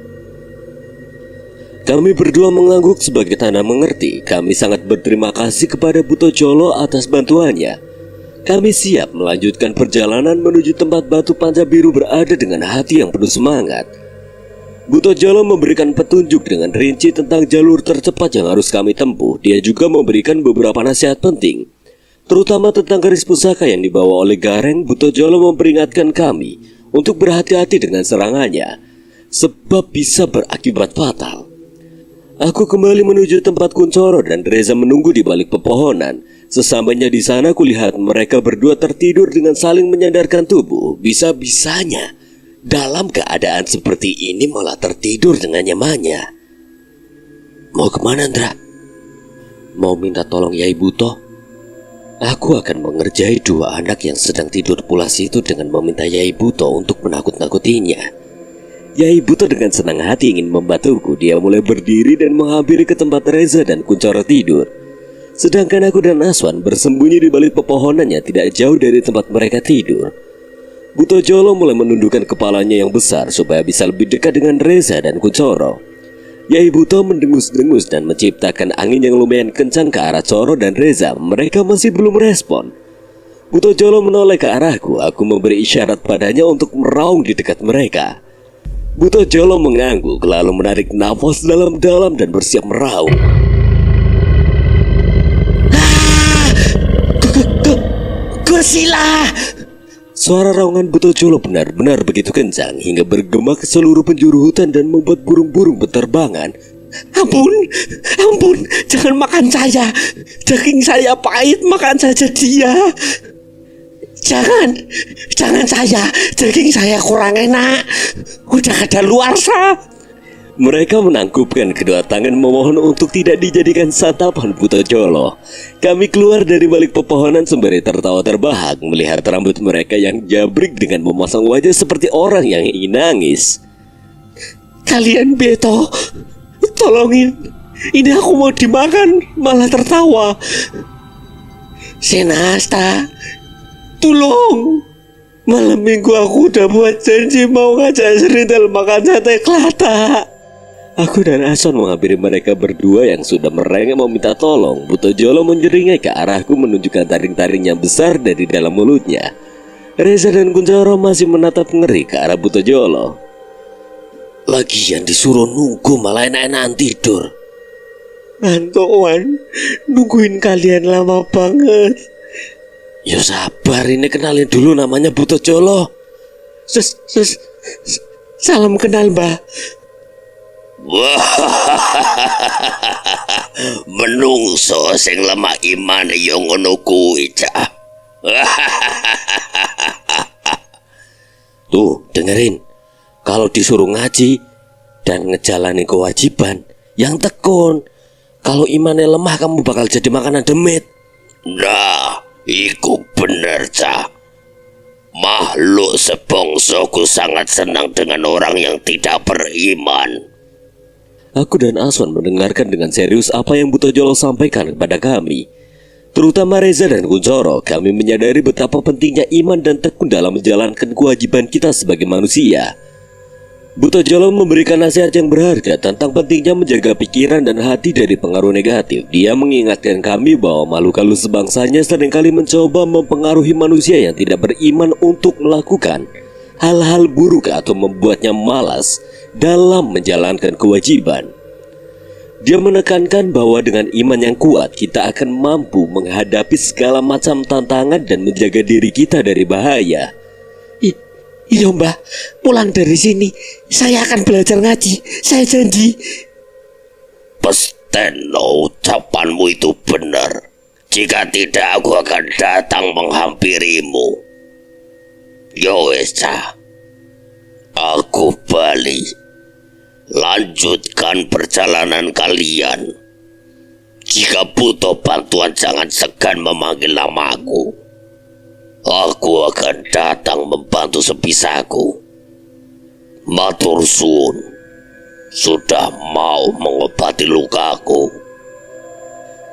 Kami berdua mengangguk sebagai tanda mengerti. Kami sangat berterima kasih kepada Buto Jolo atas bantuannya. Kami siap melanjutkan perjalanan menuju tempat batu panca biru berada dengan hati yang penuh semangat. Buto Jolo memberikan petunjuk dengan rinci tentang jalur tercepat yang harus kami tempuh. Dia juga memberikan beberapa nasihat penting, terutama tentang keris pusaka yang dibawa oleh Gareng. Buto Jolo memperingatkan kami untuk berhati-hati dengan serangannya, sebab bisa berakibat fatal. Aku kembali menuju tempat Kuncoro dan Reza menunggu di balik pepohonan. Sesampainya di sana kulihat mereka berdua tertidur dengan saling menyandarkan tubuh. Bisa-bisanya dalam keadaan seperti ini malah tertidur dengan nyamannya. Mau kemana, Ndra? Mau minta tolong Yai Buto? Aku akan mengerjai dua anak yang sedang tidur pulas itu dengan meminta Yai Buto untuk menakut-nakutinya. Yai Buto dengan senang hati ingin membantuku. Dia mulai berdiri dan menghampiri ke tempat Reza dan Kuncoro tidur. Sedangkan aku dan Aswan bersembunyi di balik pepohonan yang tidak jauh dari tempat mereka tidur. Buto Jolo mulai menundukkan kepalanya yang besar supaya bisa lebih dekat dengan Reza dan Kuncoro. Yai Buto mendengus-dengus dan menciptakan angin yang lumayan kencang ke arah Coro dan Reza. Mereka masih belum respon. Buto Jolo menoleh ke arahku. Aku memberi isyarat padanya untuk meraung di dekat mereka. Buto Jolo mengangguk lalu menarik nafas dalam-dalam dan bersiap meraung. Gosila! Suara raungan Buto Jolo benar-benar begitu kencang hingga bergema ke seluruh penjuru hutan dan membuat burung-burung berterbangan. Ampun, jangan makan saya. Daging saya pahit, makan saja dia. Jangan saya. Daging saya kurang enak. Udah kadaluarsa. Mereka menangkupkan kedua tangan memohon untuk tidak dijadikan santapan Buto Jolo. Kami keluar dari balik pepohonan sembari tertawa terbahak melihat rambut mereka yang jabrik dengan memasang wajah seperti orang yang ingin nangis. Kalian beto, tolongin. Ini aku mau dimakan, malah tertawa. Senasta, tolong. Malam minggu aku udah buat janji mau ngajak Serintel makan sate kelata. Aku dan Aswan menghampiri mereka berdua yang sudah merengek meminta tolong. Buto Jolo menyeringai ke arahku menunjukkan taring-taring yang besar dari dalam mulutnya. Reza dan Kuncoro masih menatap ngeri ke arah Buto Jolo. Lagian disuruh nunggu malah enak-enakan tidur. Ngantuk, Wan. Nungguin kalian lama banget. Ya sabar, ini kenalin dulu namanya Buto Jolo. Salam kenal, Mbah. Menungso sing lemah iman yo ngono kuwi cah. Tuh, dengerin. Kalau disuruh ngaji dan ngejalani kewajiban, yang tekun. Kalau imannya lemah kamu bakal jadi makanan demit. Nah, iku bener cah. Makhluk sebongsoku sangat senang dengan orang yang tidak beriman. Aku dan Aswan mendengarkan dengan serius apa yang Buto Jolo sampaikan kepada kami. Terutama Reza dan Kuncoro. Kami menyadari betapa pentingnya iman dan tekun dalam menjalankan kewajiban kita sebagai manusia. Buto Jolo memberikan nasihat yang berharga tentang pentingnya menjaga pikiran dan hati dari pengaruh negatif. Dia mengingatkan kami bahwa makhluk halus sebangsanya seringkali mencoba mempengaruhi manusia yang tidak beriman untuk melakukan hal-hal buruk atau membuatnya malas dalam menjalankan kewajiban. Dia menekankan bahwa dengan iman yang kuat kita akan mampu menghadapi segala macam tantangan dan menjaga diri kita dari bahaya. Iya, Mbah. Pulang dari sini saya akan belajar ngaji. Saya janji. Pesteno, ucapanmu itu benar. Jika tidak, aku akan datang menghampirimu. Yo wes cah, aku balik. Lanjutkan perjalanan kalian. Jika butuh bantuan jangan segan memanggil namaku. Aku akan datang membantu sebisaku. Matur suwun, sudah mau mengobati lukaku.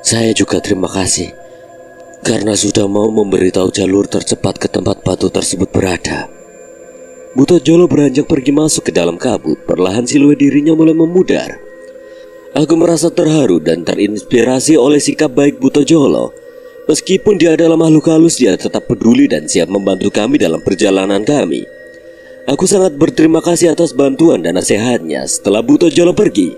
Saya juga terima kasih karena sudah mau memberitahu jalur tercepat ke tempat batu tersebut berada. Buto Jolo beranjak pergi masuk ke dalam kabut. Perlahan siluet dirinya mulai memudar. Aku merasa terharu dan terinspirasi oleh sikap baik Buto Jolo. Meskipun dia adalah makhluk halus, dia tetap peduli dan siap membantu kami dalam perjalanan kami. Aku sangat berterima kasih atas bantuan dan nasihatnya. Setelah Buto Jolo pergi,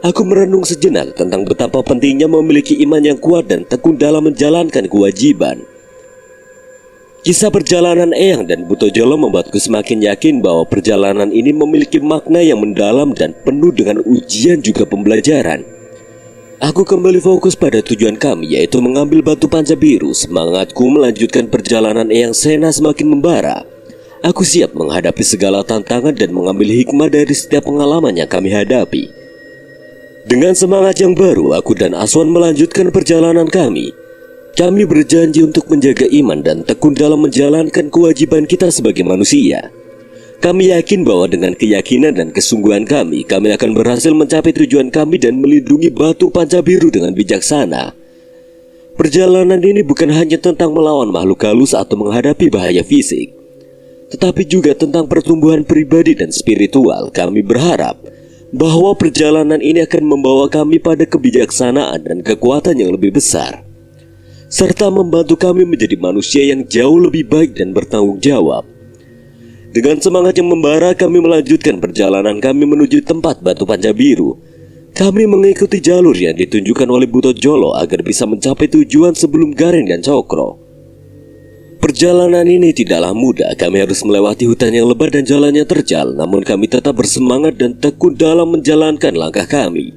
aku merenung sejenak tentang betapa pentingnya memiliki iman yang kuat dan tekun dalam menjalankan kewajiban. Kisah perjalanan Eyang dan Buto Jolo membuatku semakin yakin bahwa perjalanan ini memiliki makna yang mendalam dan penuh dengan ujian juga pembelajaran. Aku kembali fokus pada tujuan kami, yaitu mengambil batu panca biru. Semangatku melanjutkan perjalanan Eyang Sena semakin membara. Aku siap menghadapi segala tantangan dan mengambil hikmah dari setiap pengalaman yang kami hadapi. Dengan semangat yang baru, aku dan Aswan melanjutkan perjalanan kami. Kami berjanji untuk menjaga iman dan tekun dalam menjalankan kewajiban kita sebagai manusia. Kami yakin bahwa dengan keyakinan dan kesungguhan kami akan berhasil mencapai tujuan kami dan melindungi batu panca biru dengan bijaksana. Perjalanan ini bukan hanya tentang melawan makhluk halus atau menghadapi bahaya fisik, tetapi juga tentang pertumbuhan pribadi dan spiritual. Kami berharap bahwa perjalanan ini akan membawa kami pada kebijaksanaan dan kekuatan yang lebih besar, serta membantu kami menjadi manusia yang jauh lebih baik dan bertanggung jawab. Dengan semangat yang membara, kami melanjutkan perjalanan kami menuju tempat batu panca biru. Kami mengikuti jalur yang ditunjukkan oleh Buto Jolo agar bisa mencapai tujuan sebelum Gareng dan Cokro. Perjalanan ini tidaklah mudah. Kami harus melewati hutan yang lebat dan jalannya terjal, namun kami tetap bersemangat dan tekun dalam menjalankan langkah kami.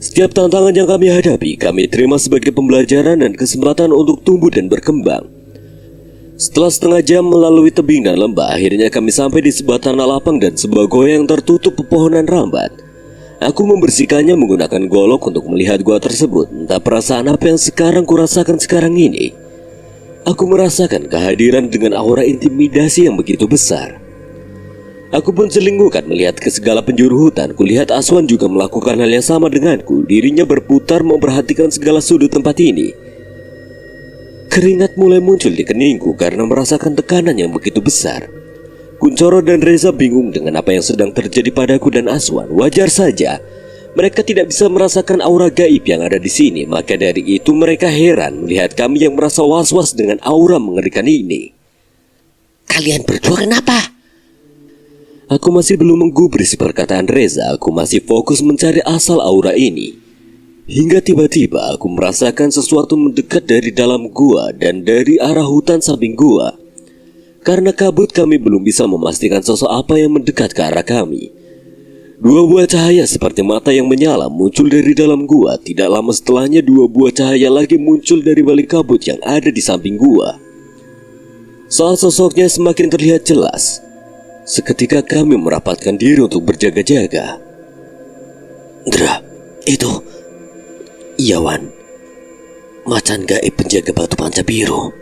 Setiap tantangan yang kami hadapi, kami terima sebagai pembelajaran dan kesempatan untuk tumbuh dan berkembang. Setelah setengah jam melalui tebing dan lembah, akhirnya kami sampai di sebuah tanah lapang dan sebuah gua yang tertutup pepohonan rambat. Aku membersihkannya menggunakan golok untuk melihat gua tersebut. Entah perasaan apa yang sekarang kurasakan sekarang ini. Aku merasakan kehadiran dengan aura intimidasi yang begitu besar. Aku pun selingkuhkan melihat ke segala penjuru hutan. Kulihat Aswan juga melakukan hal yang sama denganku. Dirinya berputar memperhatikan segala sudut tempat ini. Keringat mulai muncul di keningku karena merasakan tekanan yang begitu besar. Kuncoro dan Reza bingung dengan apa yang sedang terjadi padaku dan Aswan. Wajar saja, mereka tidak bisa merasakan aura gaib yang ada di sini. Maka dari itu mereka heran melihat kami yang merasa was-was dengan aura mengerikan ini. Kalian berdua kenapa? Aku masih belum menggubris perkataan Reza. Aku masih fokus mencari asal aura ini. Hingga tiba-tiba aku merasakan sesuatu mendekat dari dalam gua dan dari arah hutan samping gua. Karena kabut, kami belum bisa memastikan sosok apa yang mendekat ke arah kami. Dua buah cahaya seperti mata yang menyala muncul dari dalam gua. Tidak lama setelahnya, dua buah cahaya lagi muncul dari balik kabut yang ada di samping gua. Saat sosoknya semakin terlihat jelas, seketika kami merapatkan diri untuk berjaga-jaga. Ndra, itu... Iya Wan, macan gaib penjaga batu panca biru.